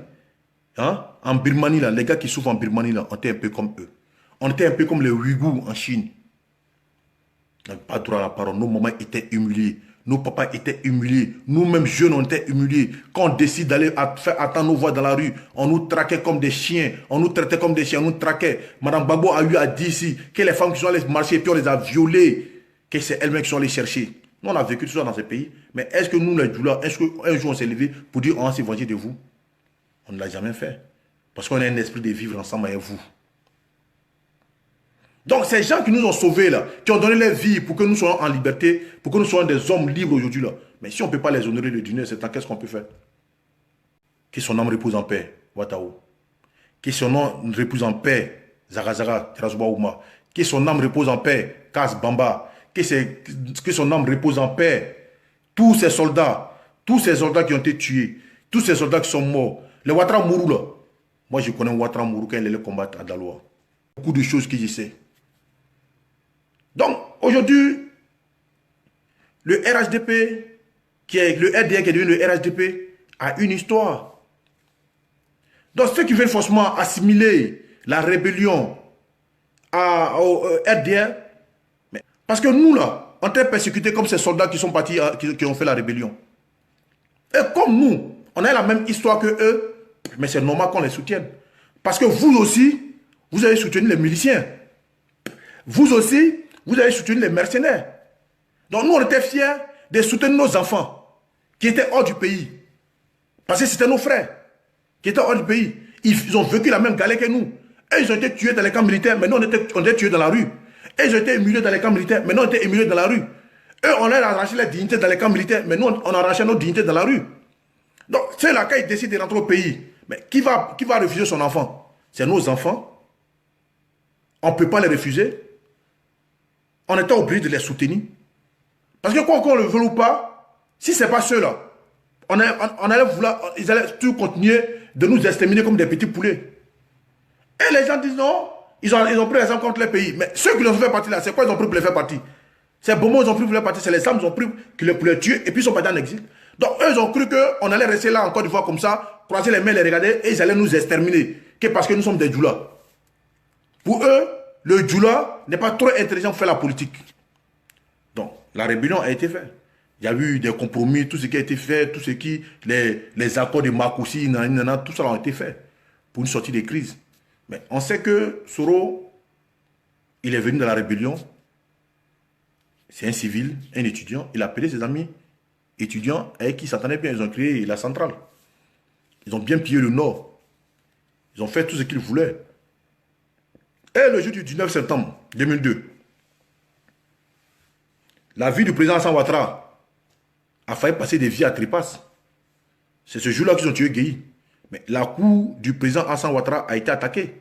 Hein? En Birmanie, là, les gars qui souffrent en Birmanie, là, on était un peu comme eux. On était un peu comme les Ouïghours en Chine. On n'avait pas droit à la parole. Nos mamans étaient humiliés. Nos papas étaient humiliés. Nous-mêmes jeunes, on était humiliés. Quand on décide d'aller faire attendre nos voix dans la rue, on nous traquait comme des chiens. On nous traitait comme des chiens. On nous traquait. Madame Gbagbo a eu à dire ici que les femmes qui sont allées marcher et puis on les a violées, que c'est elles-mêmes qui sont allées chercher. Nous, on a vécu tout ça dans ce pays. Mais est-ce que nous, les douleurs, est-ce qu'un jour on s'est levé pour dire on va se venger de vous? On ne l'a jamais fait. Parce qu'on a un esprit de vivre ensemble avec vous. Donc, ces gens qui nous ont sauvés, là, qui ont donné leur vie pour que nous soyons en liberté, pour que nous soyons des hommes libres aujourd'hui, là. Mais si on ne peut pas les honorer de dîner, c'est temps, qu'est-ce qu'on peut faire? Que son âme repose en paix, Ouattao. Que son âme repose en paix, Zagazara, Terasuba Ouma. Que son âme repose en paix, Kas Bamba. Que son âme repose en paix, tous ces soldats qui ont été tués, tous ces soldats qui sont morts. Les Ouattara Mourou, là. Moi, je connais Ouattara Mourou quand il allait combattre à Daloa. Beaucoup de choses que je sais. Donc, aujourd'hui, le RHDP, le RDR qui est devenu le RHDP, a une histoire. Donc ceux qui veulent forcément assimiler la rébellion au RDR, parce que nous là, on est persécutés comme ces soldats qui sont partis, qui ont fait la rébellion. Et comme nous, on a la même histoire que eux, mais c'est normal qu'on les soutienne. Parce que vous aussi, vous avez soutenu les miliciens. Vous aussi, vous avez soutenu les mercenaires. Donc nous, on était fiers de soutenir nos enfants qui étaient hors du pays. Parce que c'était nos frères qui étaient hors du pays. Ils ont vécu la même galère que nous. Et ils ont été tués dans les camps militaires, mais nous, on était tués dans la rue. Et ils ont été humiliés dans les camps militaires, mais nous, on était humiliés dans la rue. Eux, on leur a arraché la dignité dans les camps militaires, mais nous, on a arraché notre dignité dans la rue. Donc, c'est là, quand ils décident de rentrer au pays, mais qui va refuser son enfant? C'est nos enfants. On ne peut pas les refuser. On était obligé de les soutenir. Parce que quoi qu'on le veuille ou pas, si ce n'est pas ceux-là, ils allaient tout continuer de nous exterminer comme des petits poulets. Et les gens disent non, ils ont pris les armes contre les pays. Mais ceux qui les ont fait partie là, c'est quoi ils ont pris pour les faire partie? C'est Bomo, ils ont pris pour les partie, c'est les armes, ils ont pris pour les tuer et puis ils sont partis en exil. Donc eux, ils ont cru qu'on allait rester là en Côte d'Ivoire comme ça, croiser les mains, les regarder et ils allaient nous exterminer. Parce que nous sommes des djoulas. Pour eux, le djoula n'est pas trop intelligent pour faire la politique. Donc la rébellion a été faite. Il y a eu des compromis, tout ce qui a été fait, tout ce qui, les accords de Marcoussi, tout ça a été fait pour une sortie des crises. Mais on sait que Soro, il est venu dans la rébellion. C'est un civil, un étudiant. Il a appelé ses amis étudiants avec qui s'entendaient bien. Ils ont créé la centrale. Ils ont bien pillé le nord. Ils ont fait tout ce qu'ils voulaient. Et le jour du 19 septembre 2002, la vie du président Alassane Ouattara a failli passer des vies à trépasse. C'est ce jour-là qu'ils ont tué Gueye. Mais la cour du président Alassane Ouattara a été attaquée.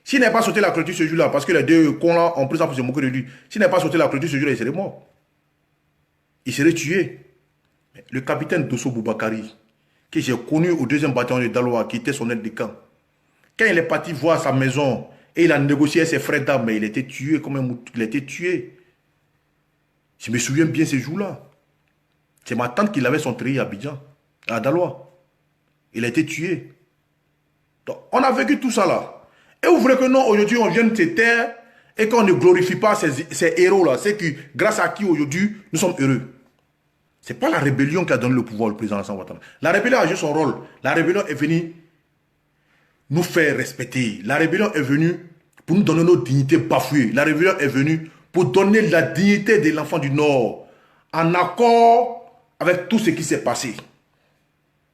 S'il n'a pas sauté la clôture ce jour-là, parce que les deux cons-là ont pris ça pour se moquer de lui, s'il n'a pas sauté la clôture ce jour-là, il serait mort. Il serait tué. Mais le capitaine Dosso Boubakari, que j'ai connu au 2e bataillon de Daloa, qui était son aide de camp, quand il est parti voir sa maison et il a négocié avec ses frères d'armes, mais il était tué comme un mouton. Il a été tué. Je me souviens bien ces jours-là. C'est ma tante qui l'avait son treillis à Abidjan, à Daloa. Il a été tué. Donc, on a vécu tout ça là. Et vous voulez que non, aujourd'hui, on vienne de ces terres et qu'on ne glorifie pas ces héros-là. C'est que grâce à qui aujourd'hui, nous sommes heureux. Ce n'est pas la rébellion qui a donné le pouvoir au président Alassane Ouattara. La rébellion a joué son rôle. La rébellion est venue nous faire respecter. La rébellion est venue pour nous donner notre dignité bafouée. La rébellion est venue pour donner la dignité de l'enfant du Nord en accord avec tout ce qui s'est passé.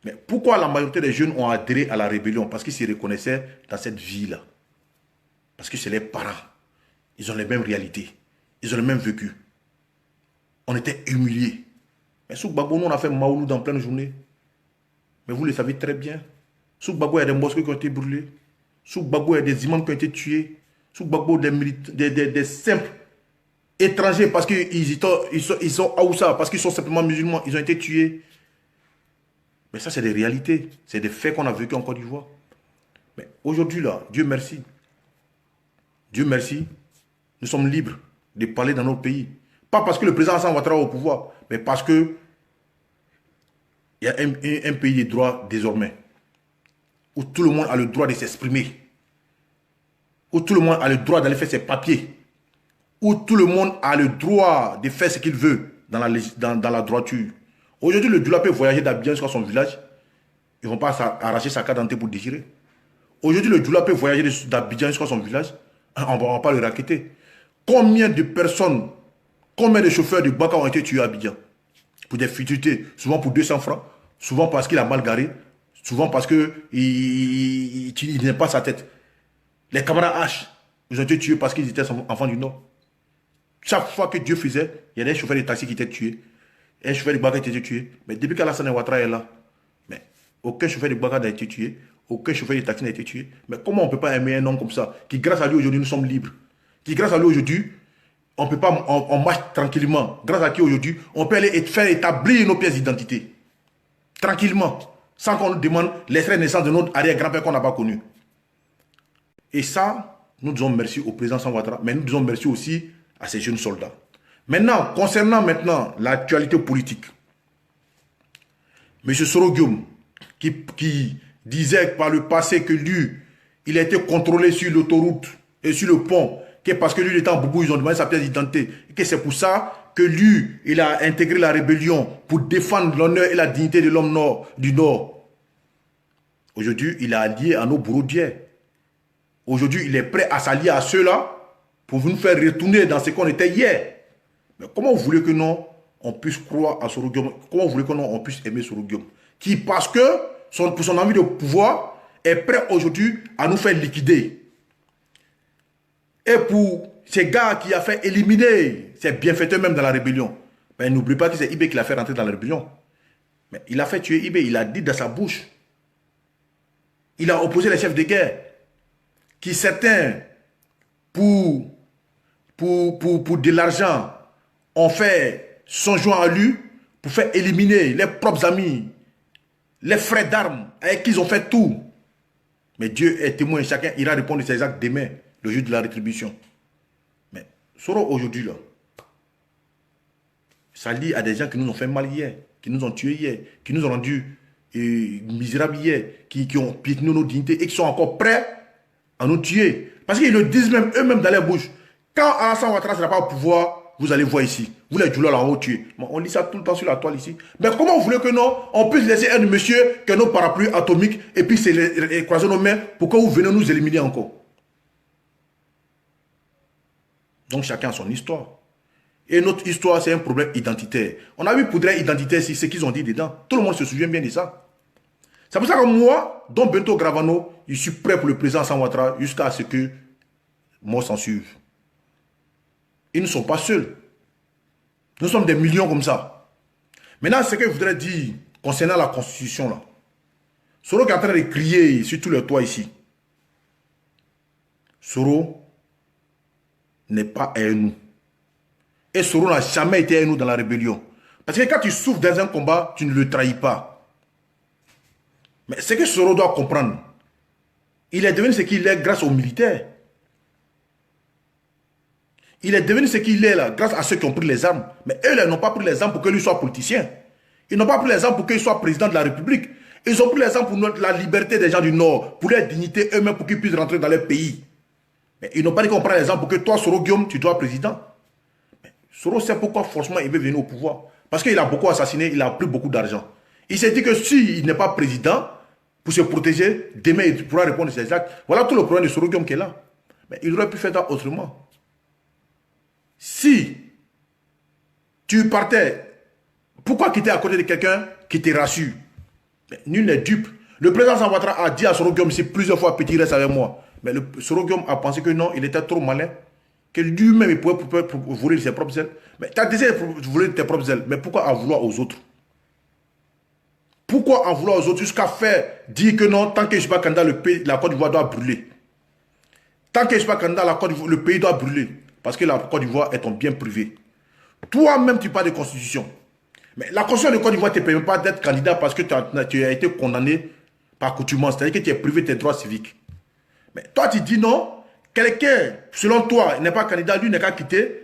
Mais pourquoi la majorité des jeunes ont adhéré à la rébellion? Parce qu'ils s'y reconnaissaient dans cette vie-là. Parce que c'est les parents. Ils ont les mêmes réalités. Ils ont le même vécu. On était humiliés. Mais sous Gbagbo, nous, on a fait Maoulou dans pleine journée. Mais vous le savez très bien. Sous Gbagbo, il y a des mosquées qui ont été brûlées. Sous Gbagbo, il y a des imams qui ont été tués. Sous Gbagbo, des simples étrangers, parce qu'ils sont Aoussa, parce qu'ils sont simplement musulmans, ils ont été tués. Mais ça, c'est des réalités. C'est des faits qu'on a vécu en Côte d'Ivoire. Mais aujourd'hui, là, Dieu merci. Dieu merci, nous sommes libres de parler dans notre pays. Pas parce que le président Alassane Ouattara est au pouvoir, mais parce que il y a un pays de droit désormais, où tout le monde a le droit de s'exprimer, où tout le monde a le droit d'aller faire ses papiers, où tout le monde a le droit de faire ce qu'il veut dans la droiture. Aujourd'hui, le Djoula peut voyager d'Abidjan jusqu'à son village. Ils ne vont pas arracher sa carte d'identité pour le déchirer. Aujourd'hui, le Djoula peut voyager d'Abidjan jusqu'à son village. On ne va pas le raqueter. Combien de personnes, combien de chauffeurs de Baka ont été tués à Abidjan? Pour des futilités, souvent pour 200 francs, souvent parce qu'il a mal garé, souvent parce qu'il n'aime pas sa tête. Les camarades H, ils ont été tués parce qu'ils étaient enfants du Nord. Chaque fois que Dieu faisait, il y a des chauffeurs de taxi qui étaient tués. Un chauffeur de Baka qui était tué. Mais depuis qu'Alassane Ouattara est là, mais aucun chauffeur de Baka n'a été tué. Aucun chauffeur de taxi n'a été tué. Mais comment on ne peut pas aimer un homme comme ça, qui grâce à lui aujourd'hui nous sommes libres, qui grâce à lui aujourd'hui on peut pas, on marche tranquillement, grâce à qui aujourd'hui on peut aller faire établir nos pièces d'identité tranquillement, sans qu'on nous demande l'extrait de naissance de notre arrière-grand-père qu'on n'a pas connu. Et ça, nous disons merci au président Alassane Ouattara, mais nous disons merci aussi à ces jeunes soldats. Maintenant, concernant l'actualité politique, M. Soro Guillaume, qui disait par le passé que lui, il a été contrôlé sur l'autoroute et sur le pont, que parce que lui, il était en boubou, ils ont demandé sa pièce d'identité, et que c'est pour ça que lui, il a intégré la rébellion pour défendre l'honneur et la dignité de l'homme du Nord. Aujourd'hui, il est allié à nos bourreaux d'hier. Aujourd'hui, il est prêt à s'allier à ceux-là pour nous faire retourner dans ce qu'on était hier. Mais comment vous voulez que non, on puisse croire à Soro Guillaume? Comment vous voulez que non, on puisse aimer Soro Guillaume? Qui, parce que, pour son envie de pouvoir, est prêt aujourd'hui à nous faire liquider. Et pour ces gars qui a fait éliminer ces bienfaiteurs même dans la rébellion, ben, n'oubliez pas que c'est Ibé qui l'a fait rentrer dans la rébellion. Mais il a fait tuer Ibé, il a dit dans sa bouche. Il a opposé les chefs de guerre. Qui certains, pour de l'argent, ont fait son joint à lui pour faire éliminer les propres amis, les frères d'armes avec qui ils ont fait tout. Mais Dieu est témoin, chacun ira répondre de ses actes demain, le jour de la rétribution. Mais Soro aujourd'hui, là, ça lie à des gens qui nous ont fait mal hier, qui nous ont tués hier, qui nous ont rendus misérables hier, qui ont piétiné nos dignités et qui sont encore prêts à nous tuer. Parce qu'ils le disent même eux-mêmes dans leur bouche. Quand Alassane Ouattara ne sera pas au pouvoir, vous allez voir ici. Vous les Djoula là-haut tuer. On lit ça tout le temps sur la toile ici. Mais comment vous voulez que non, on puisse laisser un monsieur que nos parapluies atomiques et puis croiser nos mains pour que vous venez nous éliminer encore? Donc chacun a son histoire. Et notre histoire, c'est un problème identitaire. On a vu poudre identitaire, c'est ce qu'ils ont dit dedans. Tout le monde se souvient bien de ça. C'est pour ça que moi, Don Bento Gravano, je suis prêt pour le président Alassane Ouattara jusqu'à ce que moi s'en suive. Ils ne sont pas seuls. Nous sommes des millions comme ça. Maintenant, ce que je voudrais dire concernant la Constitution, là. Soro qui est en train de crier sur tous les toits ici. Soro n'est pas à nous. Et Soro n'a jamais été à nous dans la rébellion. Parce que quand tu souffres dans un combat, tu ne le trahis pas. Mais ce que Soro doit comprendre, il est devenu ce qu'il est grâce aux militaires. Il est devenu ce qu'il est là, grâce à ceux qui ont pris les armes. Mais eux, ils n'ont pas pris les armes pour que lui soit politicien. Ils n'ont pas pris les armes pour qu'il soit président de la République. Ils ont pris les armes pour la liberté des gens du Nord, pour leur dignité eux-mêmes, pour qu'ils puissent rentrer dans leur pays. Mais ils n'ont pas dit qu'on prend les armes pour que toi, Soro Guillaume, tu dois président. Mais Soro sait pourquoi forcément il veut venir au pouvoir. Parce qu'il a beaucoup assassiné, il a pris beaucoup d'argent. Il s'est dit que s'il n'est pas président, pour se protéger, demain il pourra répondre à ses actes. Voilà tout le problème de Soro Guillaume qui est là. Mais il aurait pu faire ça autrement. Si tu partais, pourquoi quitter à côté de quelqu'un qui te rassure? Mais nul n'est dupe. Le président Alassane Ouattara a dit à Soro Guillaume plusieurs fois, petit, reste avec moi. Mais Soro Guillaume a pensé que non, il était trop malin, que lui-même il pouvait voler ses propres ailes. Mais tu as décidé de voler tes propres ailes, mais pourquoi en vouloir aux autres? Pourquoi en vouloir aux autres jusqu'à faire dire que non, tant que je ne suis pas candidat, la Côte d'Ivoire doit brûler? Tant que je ne suis pas candidat, le pays doit brûler. Parce que la Côte d'Ivoire est ton bien privé. Toi-même, tu parles de constitution. Mais la constitution de Côte d'Ivoire ne te permet pas d'être candidat parce que tu as été condamné par accoutumance. C'est-à-dire que tu es privé de tes droits civiques. Mais toi, tu dis non. Quelqu'un, selon toi, n'est pas candidat, lui n'est qu'à quitter.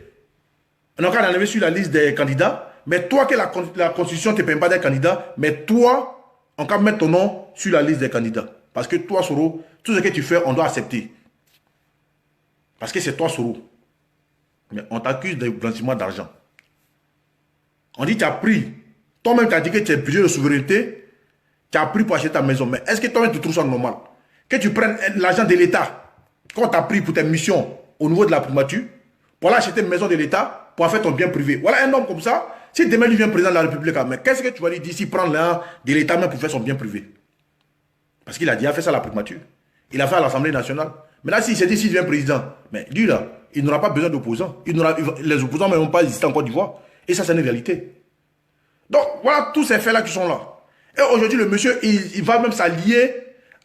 On n'a qu'à l'enlever sur la liste des candidats. Mais toi, que la constitution ne te permet pas d'être candidat, mais toi, on peut mettre ton nom sur la liste des candidats. Parce que toi, Soro, tout ce que tu fais, on doit accepter. Parce que c'est toi, Soro. Mais on t'accuse de blanchiment d'argent. On dit que tu as pris. Toi-même, tu as dit que tu es budget de souveraineté. Tu as pris pour acheter ta maison. Mais est-ce que toi-même, tu trouves ça normal? Que tu prennes l'argent de l'État, quand tu as pris pour tes missions au niveau de la primature, pour aller acheter une maison de l'État, pour en faire ton bien privé. Voilà un homme comme ça. Si demain, lui vient président de la République, mais qu'est-ce que tu vas lui dire s'il prend l'argent de l'État même pour faire son bien privé? Parce qu'il a déjà fait ça à la primature. Il a fait à l'Assemblée nationale. Mais là, s'il s'est dit s'il devient président, mais lui là, il n'aura pas besoin d'opposants. Les opposants ne vont pas exister en Côte d'Ivoire. Et ça, c'est une réalité. Donc, voilà tous ces faits-là qui sont là. Et aujourd'hui, le monsieur, il va même s'allier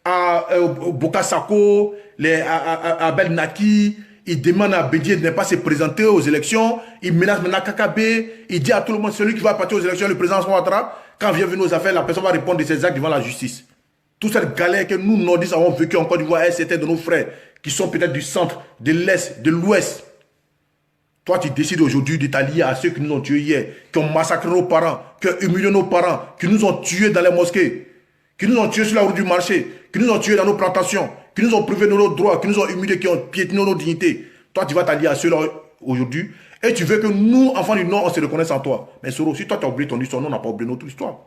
à Boka Sako, à Abel Naki. Il demande à Bédier de ne pas se présenter aux élections. Il menace maintenant KKB. Il dit à tout le monde, celui qui va partir aux élections, le président Ouattara, quand vient venir aux affaires, la personne va répondre de ses actes devant la justice. Toute cette galère que nous, nordistes, avons vécu en Côte d'Ivoire, c'était de nos frères qui sont peut-être du centre, de l'Est, de l'Ouest. Toi, tu décides aujourd'hui de t'allier à ceux qui nous ont tués hier, qui ont massacré nos parents, qui ont humilié nos parents, qui nous ont tués dans les mosquées, qui nous ont tués sur la route du marché, qui nous ont tués dans nos plantations, qui nous ont privé de nos droits, qui nous ont humiliés, qui ont piétiné nos dignités. Toi, tu vas t'allier à ceux-là aujourd'hui et tu veux que nous, enfants du Nord, on se reconnaisse en toi. Mais Soro, si toi, tu as oublié ton histoire, nous, on n'a pas oublié notre histoire.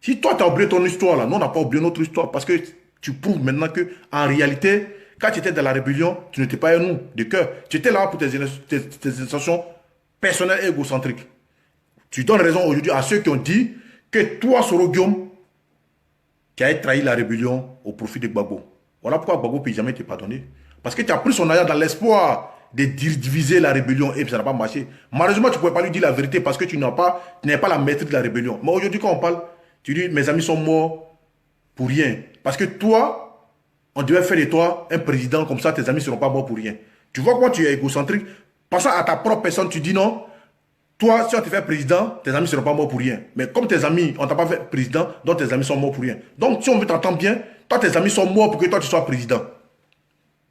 Si toi, tu as oublié ton histoire, là, nous, on n'a pas oublié notre histoire parce que tu prouves maintenant que en réalité, quand tu étais dans la rébellion, tu n'étais pas un nous, de cœur. Tu étais là pour tes sensations personnelles et égocentriques. Tu donnes raison aujourd'hui à ceux qui ont dit que toi, Soro Guillaume, tu as trahi la rébellion au profit de Gbagbo. Voilà pourquoi Gbagbo ne peut jamais te pardonner. Parce que tu as pris son argent dans l'espoir de diviser la rébellion et ça n'a pas marché. Malheureusement, tu ne pouvais pas lui dire la vérité parce que tu n'avais pas la maîtrise de la rébellion. Mais aujourd'hui, quand on parle, tu dis mes amis sont morts pour rien. Parce que toi, on devait faire de toi un président comme ça, tes amis ne seront pas morts pour rien. Tu vois comment tu es égocentrique. Passant à ta propre personne, tu dis non. Toi, si on te fait président, tes amis ne seront pas morts pour rien. Mais comme tes amis, on ne t'a pas fait président, donc tes amis sont morts pour rien. Donc, si on veut t'entendre bien, toi, tes amis sont morts pour que toi, tu sois président.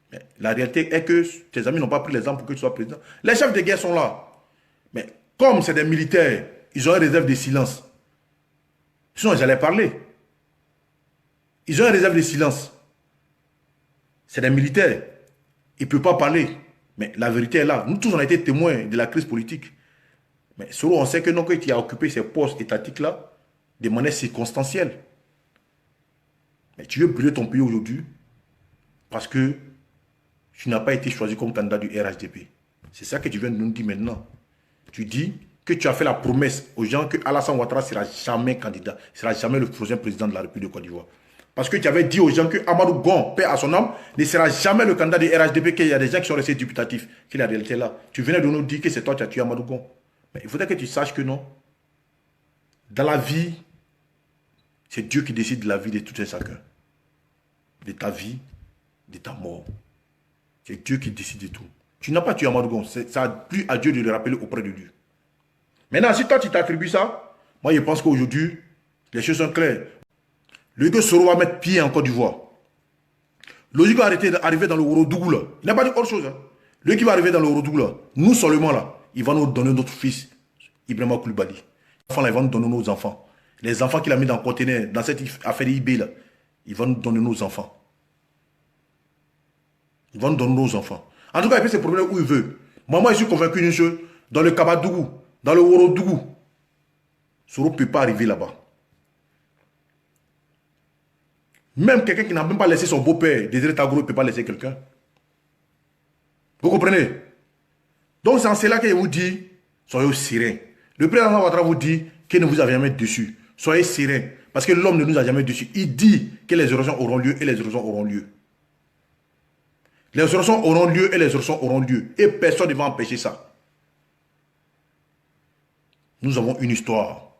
Mais la réalité est que tes amis n'ont pas pris l'exemple pour que tu sois président. Les chefs de guerre sont là. Mais comme c'est des militaires, ils ont une réserve de silence. Sinon, ils allaient parler. Ils ont une réserve de silence. C'est des militaires. Ils ne peuvent pas parler. Mais la vérité est là. Nous tous, on a été témoins de la crise politique. Mais Soro, on sait que non, que tu as occupé ces postes étatiques-là de manière circonstancielle. Mais tu veux brûler ton pays aujourd'hui parce que tu n'as pas été choisi comme candidat du RHDP. C'est ça que tu viens de nous dire maintenant. Tu dis que tu as fait la promesse aux gens que Alassane Ouattara ne sera jamais candidat, ne sera jamais le prochain président de la République de Côte d'Ivoire. Parce que tu avais dit aux gens que Amadou Gon, paix à son âme, ne sera jamais le candidat du RHDP, qu'il y a des gens qui sont restés dubitatifs, que la réalité est là. Tu venais de nous dire que c'est toi qui as tué Amadou Gon. Mais il faudrait que tu saches que non. Dans la vie, c'est Dieu qui décide de la vie de tout un chacun. De ta vie, de ta mort. C'est Dieu qui décide de tout. Tu n'as pas tué Amadou Gon. Ça a plu à Dieu de le rappeler auprès de lui. Maintenant, si toi tu t'attribues ça, moi je pense qu'aujourd'hui, les choses sont claires. Le que Soro va mettre pied en Côte d'Ivoire. Logique va arriver dans le Ourodougou là. Il n'a pas dit autre chose. Hein. Le qui va arriver dans le Ourodougou là, nous seulement là, il va nous donner notre fils, Ibrahima Koulibaly. Les enfants là, il va nous donner nos enfants. Les enfants qu'il a mis dans le conteneur, dans cette affaire IB là, il va nous donner nos enfants. Il va nous donner nos enfants. En tout cas, il peut se promener où il veut. Moi, je suis convaincu d'une chose. Dans le Kabadougou, dans le Ourodougou, Soro ne peut pas arriver là-bas. Même quelqu'un qui n'a même pas laissé son beau-père, Désiré Tagoro, ne peut pas laisser quelqu'un. Vous comprenez? Donc c'est en cela que je vous dis, soyez sereins. Le président Ouattara vous dit qu'il ne vous a jamais dessus. Soyez sereins. Parce que l'homme ne nous a jamais dessus. Il dit que les élections auront lieu et les élections auront lieu. Les élections auront lieu et les élections auront lieu. Et personne ne va empêcher ça. Nous avons une histoire.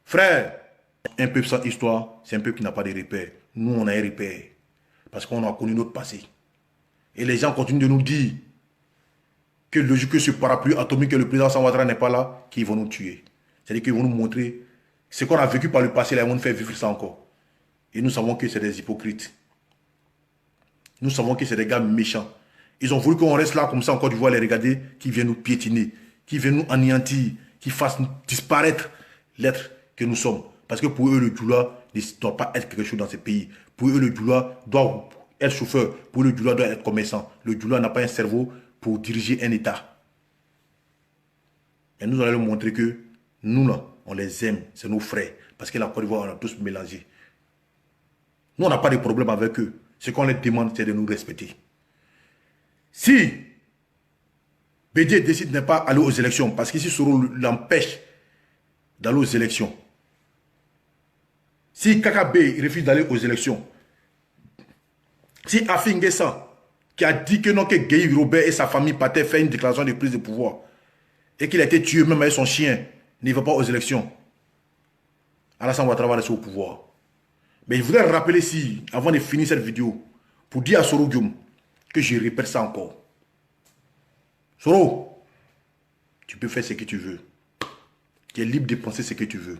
Frère, un peuple sans histoire, c'est un peuple qui n'a pas de repères. Nous, on a un repère. Parce qu'on a connu notre passé. Et les gens continuent de nous dire que logique que ce parapluie atomique que le président Ouattara n'est pas là, qu'ils vont nous tuer. C'est-à-dire qu'ils vont nous montrer ce qu'on a vécu par le passé, là, ils vont nous faire vivre ça encore. Et nous savons que c'est des hypocrites. Nous savons que c'est des gars méchants. Ils ont voulu qu'on reste là comme ça en Côte d'Ivoire, les regarder, qui viennent nous piétiner, qui viennent nous anéantir, qui fassent disparaître l'être que nous sommes. Parce que pour eux, le Djoula ne doit pas être quelque chose dans ce pays. Pour eux, le Djoula doit être chauffeur. Pour eux, le Djoula doit être commerçant. Le Djoula n'a pas un cerveau pour diriger un État. Et nous allons leur montrer que nous, là, on les aime. C'est nos frères. Parce que la Côte d'Ivoire, on a tous mélangé. Nous, on n'a pas de problème avec eux. Ce qu'on leur demande, c'est de nous respecter. Si Bédié décide de ne pas aller aux élections, parce qu'ici, Soro l'empêche d'aller aux élections. Si KKB refuse d'aller aux élections, si Afi N'Guessan, qui a dit que non, que Gueye Robert et sa famille partaient faire une déclaration de prise de pouvoir, et qu'il a été tué même avec son chien, ne va pas aux élections, Alassane Ouattara va rester au pouvoir. Mais je voudrais rappeler ici, avant de finir cette vidéo, pour dire à Soro Guillaume, que je répète ça encore. Soro, tu peux faire ce que tu veux. Tu es libre de penser ce que tu veux.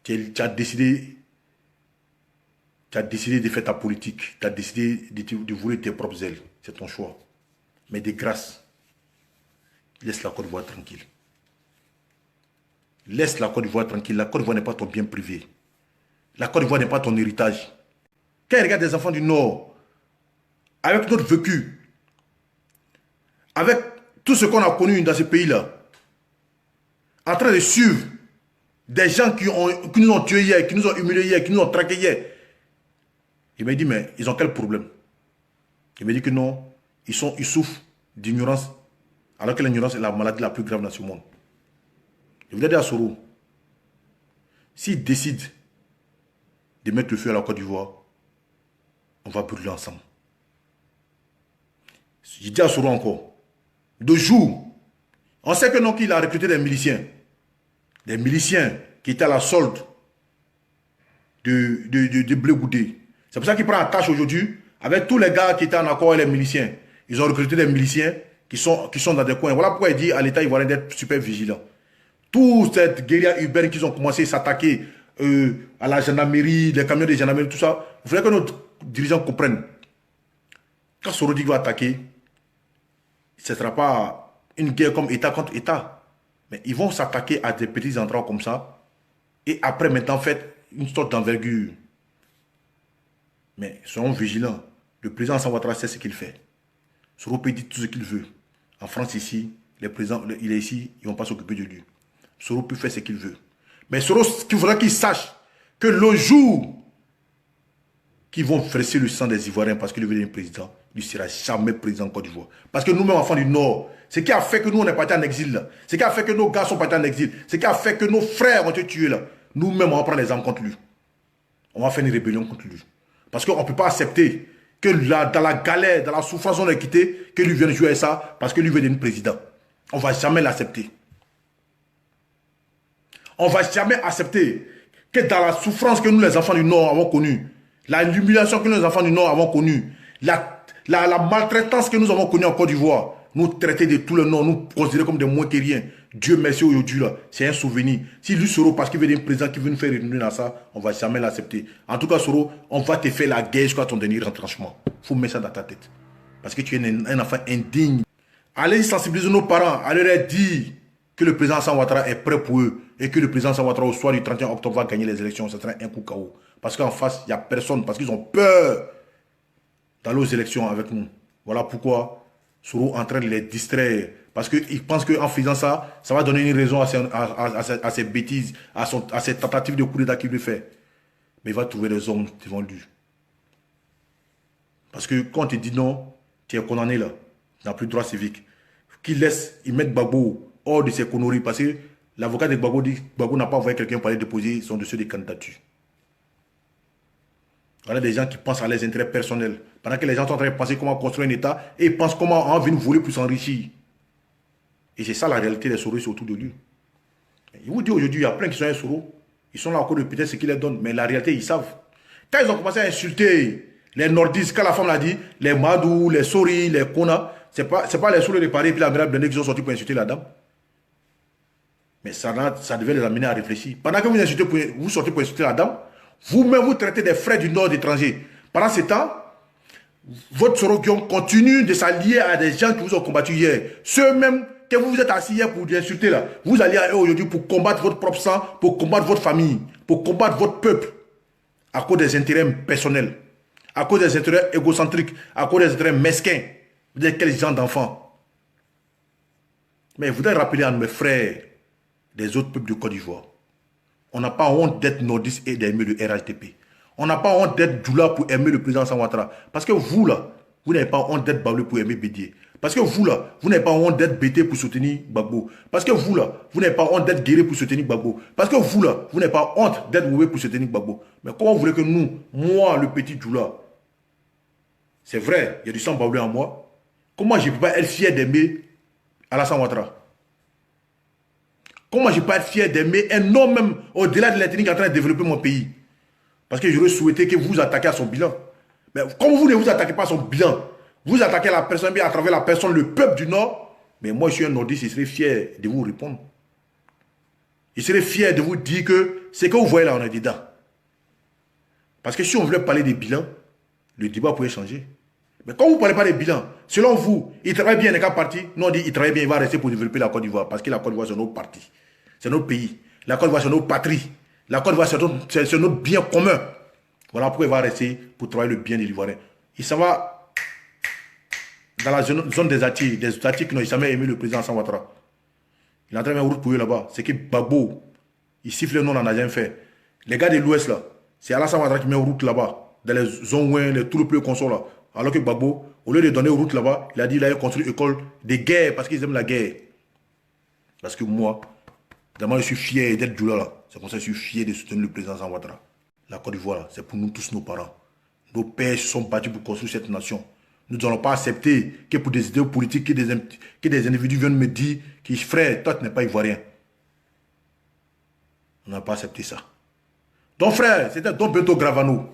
Tu as décidé de faire ta politique. Tu as décidé de vouloir tes propres ailes. C'est ton choix. Mais de grâce, laisse la Côte d'Ivoire tranquille. Laisse la Côte d'Ivoire tranquille. La Côte d'Ivoire n'est pas ton bien privé. La Côte d'Ivoire n'est pas ton héritage. Quand il regarde des enfants du Nord, avec notre vécu, avec tout ce qu'on a connu dans ce pays-là, en train de suivre des gens qui nous ont tués hier, qui nous ont humiliés hier, qui nous ont traqués hier. Il m'a dit, mais ils ont quel problème? Il m'a dit que non, ils souffrent d'ignorance, alors que l'ignorance est la maladie la plus grave dans ce monde. Je voudrais dire à Soro, s'il décide de mettre le feu à la Côte d'Ivoire, on va brûler ensemble. Je dis à Soro encore, de jour, on sait que non, qu'il a recruté des miliciens qui étaient à la solde de Blé Goudé. C'est pour ça qu'il prend la tâche aujourd'hui, avec tous les gars qui étaient en accord avec les miliciens. Ils ont recruté des miliciens qui sont dans des coins. Voilà pourquoi il dit à l'État ivoirien d'être super vigilant. Toute cette guérilla urbaine qu'ils ont commencé à s'attaquer à la gendarmerie, les camions de gendarmerie, tout ça, il faudrait que nos dirigeants comprennent. Quand Soro dit qu'il va attaquer, ce ne sera pas une guerre comme État contre État. Mais ils vont s'attaquer à des petits endroits comme ça. Et après, maintenant, faites une sorte d'envergure. Mais soyons vigilants. Le président Alassane Ouattara sait ce qu'il fait. Soro peut dire tout ce qu'il veut. En France, ici, le président, il est ici, ils ne vont pas s'occuper de lui. Soro peut faire ce qu'il veut. Mais Soro, il faudra qu'il sache que le jour qu'ils vont verser le sang des Ivoiriens parce qu'il veut devenir président, il ne sera jamais président en Côte d'Ivoire. Parce que nous-mêmes, enfants du Nord, ce qui a fait que nous, on est partis en exil, là, ce qui a fait que nos gars sont partis en exil, ce qui a fait que nos frères ont été tués, là, nous-mêmes, on va prendre les armes contre lui. On va faire une rébellion contre lui. Parce qu'on ne peut pas accepter que là, dans la galère, dans la souffrance, on est quitté, que lui vienne jouer ça parce que lui veut devenir président. On ne va jamais l'accepter. On ne va jamais accepter que dans la souffrance que nous, les enfants du Nord, avons connue, l'humiliation que nous, les enfants du Nord, avons connue, la maltraitance que nous avons connue en Côte d'Ivoire, nous traiter de tout le nom, nous considérer comme des moins que rien. Dieu merci aujourd'hui, là, c'est un souvenir. Si lui, Soro, parce qu'il veut devenir président, qui veut nous faire revenir dans ça, on ne va jamais l'accepter. En tout cas, Soro, on va te faire la guerre jusqu'à ton dernier retranchement. Il faut mettre ça dans ta tête. Parce que tu es un enfant indigne. Allez sensibiliser nos parents, allez leur dire que le président Alassane Ouattara est prêt pour eux et que le président Alassane Ouattara au soir du 31 octobre va gagner les élections. Ce sera un coup KO. Parce qu'en face, il n'y a personne, parce qu'ils ont peur d'aller aux élections avec nous. Voilà pourquoi Soro est en train de les distraire. Parce qu'il pense qu'en faisant ça, ça va donner une raison à ses bêtises, à ses tentatives de coup d'état qu'il veut faire. Mais il va trouver des hommes devant lui. Parce que quand tu dis non, tu es condamné là. Tu n'as plus de droit civique. Qu'il laisse, il met Gbagbo hors de ses conneries. Parce que l'avocat de Gbagbo dit que Gbagbo n'a pas envoyé quelqu'un pour aller déposer son dossier de candidature. Voilà des gens qui pensent à leurs intérêts personnels. Pendant que les gens sont en train de penser comment construire un État et ils pensent comment on vient voler pour s'enrichir. Et c'est ça la réalité des Soro autour de lui. Il vous dit aujourd'hui, il y a plein qui sont un Soro. Ils sont là encore de peut-être ce qu'ils leur donnent. Mais la réalité, ils savent. Quand ils ont commencé à insulter les nordistes, quand la femme l'a dit, les Madou, les Sori, les Kona, c'est pas les Soro de Paris et puis la Mérable Blendé qui sont sortis pour insulter la dame. Mais ça devait les amener à réfléchir. Pendant que vous sortez pour insulter la dame, vous-même vous traitez des frères du Nord d'étrangers. Pendant ce temps, votre Sorokion continue de s'allier à des gens qui vous ont combattu hier. Ceux-mêmes que vous vous êtes assis hier pour insulter là, vous allez à eux aujourd'hui pour combattre votre propre sang, pour combattre votre famille, pour combattre votre peuple, à cause des intérêts personnels, à cause des intérêts égocentriques, à cause des intérêts mesquins. Vous êtes quel genre d'enfants? Mais je voudrais rappeler à mes frères des autres peuples de Côte d'Ivoire. On n'a pas honte d'être nordiste et d'aimer le RHDP. On n'a pas honte d'être Djoula pour aimer le président Alassane Ouattara. Parce que vous là, vous n'avez pas honte d'être Bablé pour aimer Bédié. Parce que vous là, vous n'avez pas honte d'être Bété pour soutenir Gbagbo. Parce que vous là, vous n'avez pas honte d'être Guéré pour soutenir Gbagbo. Parce que vous là, vous n'avez pas honte d'être Woué pour soutenir Gbagbo. Mais comment vous voulez que nous, moi le petit Djoula, c'est vrai, il y a du sang Bablé en moi. Comment je ne peux pas être fier d'aimer Alassane Ouattara? Comment je ne peux pas être fier d'aimer un homme même au-delà de l'ethnie qui est en train de développer mon pays? Parce que j'aurais souhaité que vous attaquiez à son bilan. Mais comme vous ne vous attaquez pas à son bilan, vous attaquez la personne, bien à travers la personne, le peuple du Nord. Mais moi, je suis un nordiste, je serais fier de vous répondre. Je serais fier de vous dire que ce que vous voyez là, on est dedans. Parce que si on voulait parler des bilans, le débat pourrait changer. Mais quand vous ne parlez pas des bilans, selon vous, il travaille bien, il n'est qu'à parti. Non, on dit il travaille bien, il va rester pour développer la Côte d'Ivoire. Parce que la Côte d'Ivoire, c'est notre parti. C'est notre pays. La Côte d'Ivoire, c'est notre patrie. La Côte d'Ivoire, c'est notre bien commun. Voilà pourquoi il va rester pour travailler le bien des Ivoiriens. Il s'en va dans la zone des Atis qui n'ont jamais aimé le président Alassane Ouattara. Il est en train de mettre route pour eux là-bas. C'est que Gbagbo, il siffle le nom, on n'en a rien fait. Les gars de l'Ouest là, c'est Alassane Ouattara qui met route là-bas, dans les zones où tout le plus console là. Alors que Gbagbo, au lieu de donner route là-bas, il a dit qu'il allait construire une école de guerre parce qu'ils aiment la guerre. Parce que moi, vraiment, je suis fier d'être Djoula là. C'est comme ça que je suis fier de soutenir le président Alassane Ouattara. La Côte d'Ivoire, c'est pour nous tous, nos parents. Nos pères se sont battus pour construire cette nation. Nous n'allons pas accepter que pour des idées politiques, que des individus viennent me dire que frère, toi tu n'es pas ivoirien. On n'a pas accepté ça. Donc frère, c'était Don Bento Gravano.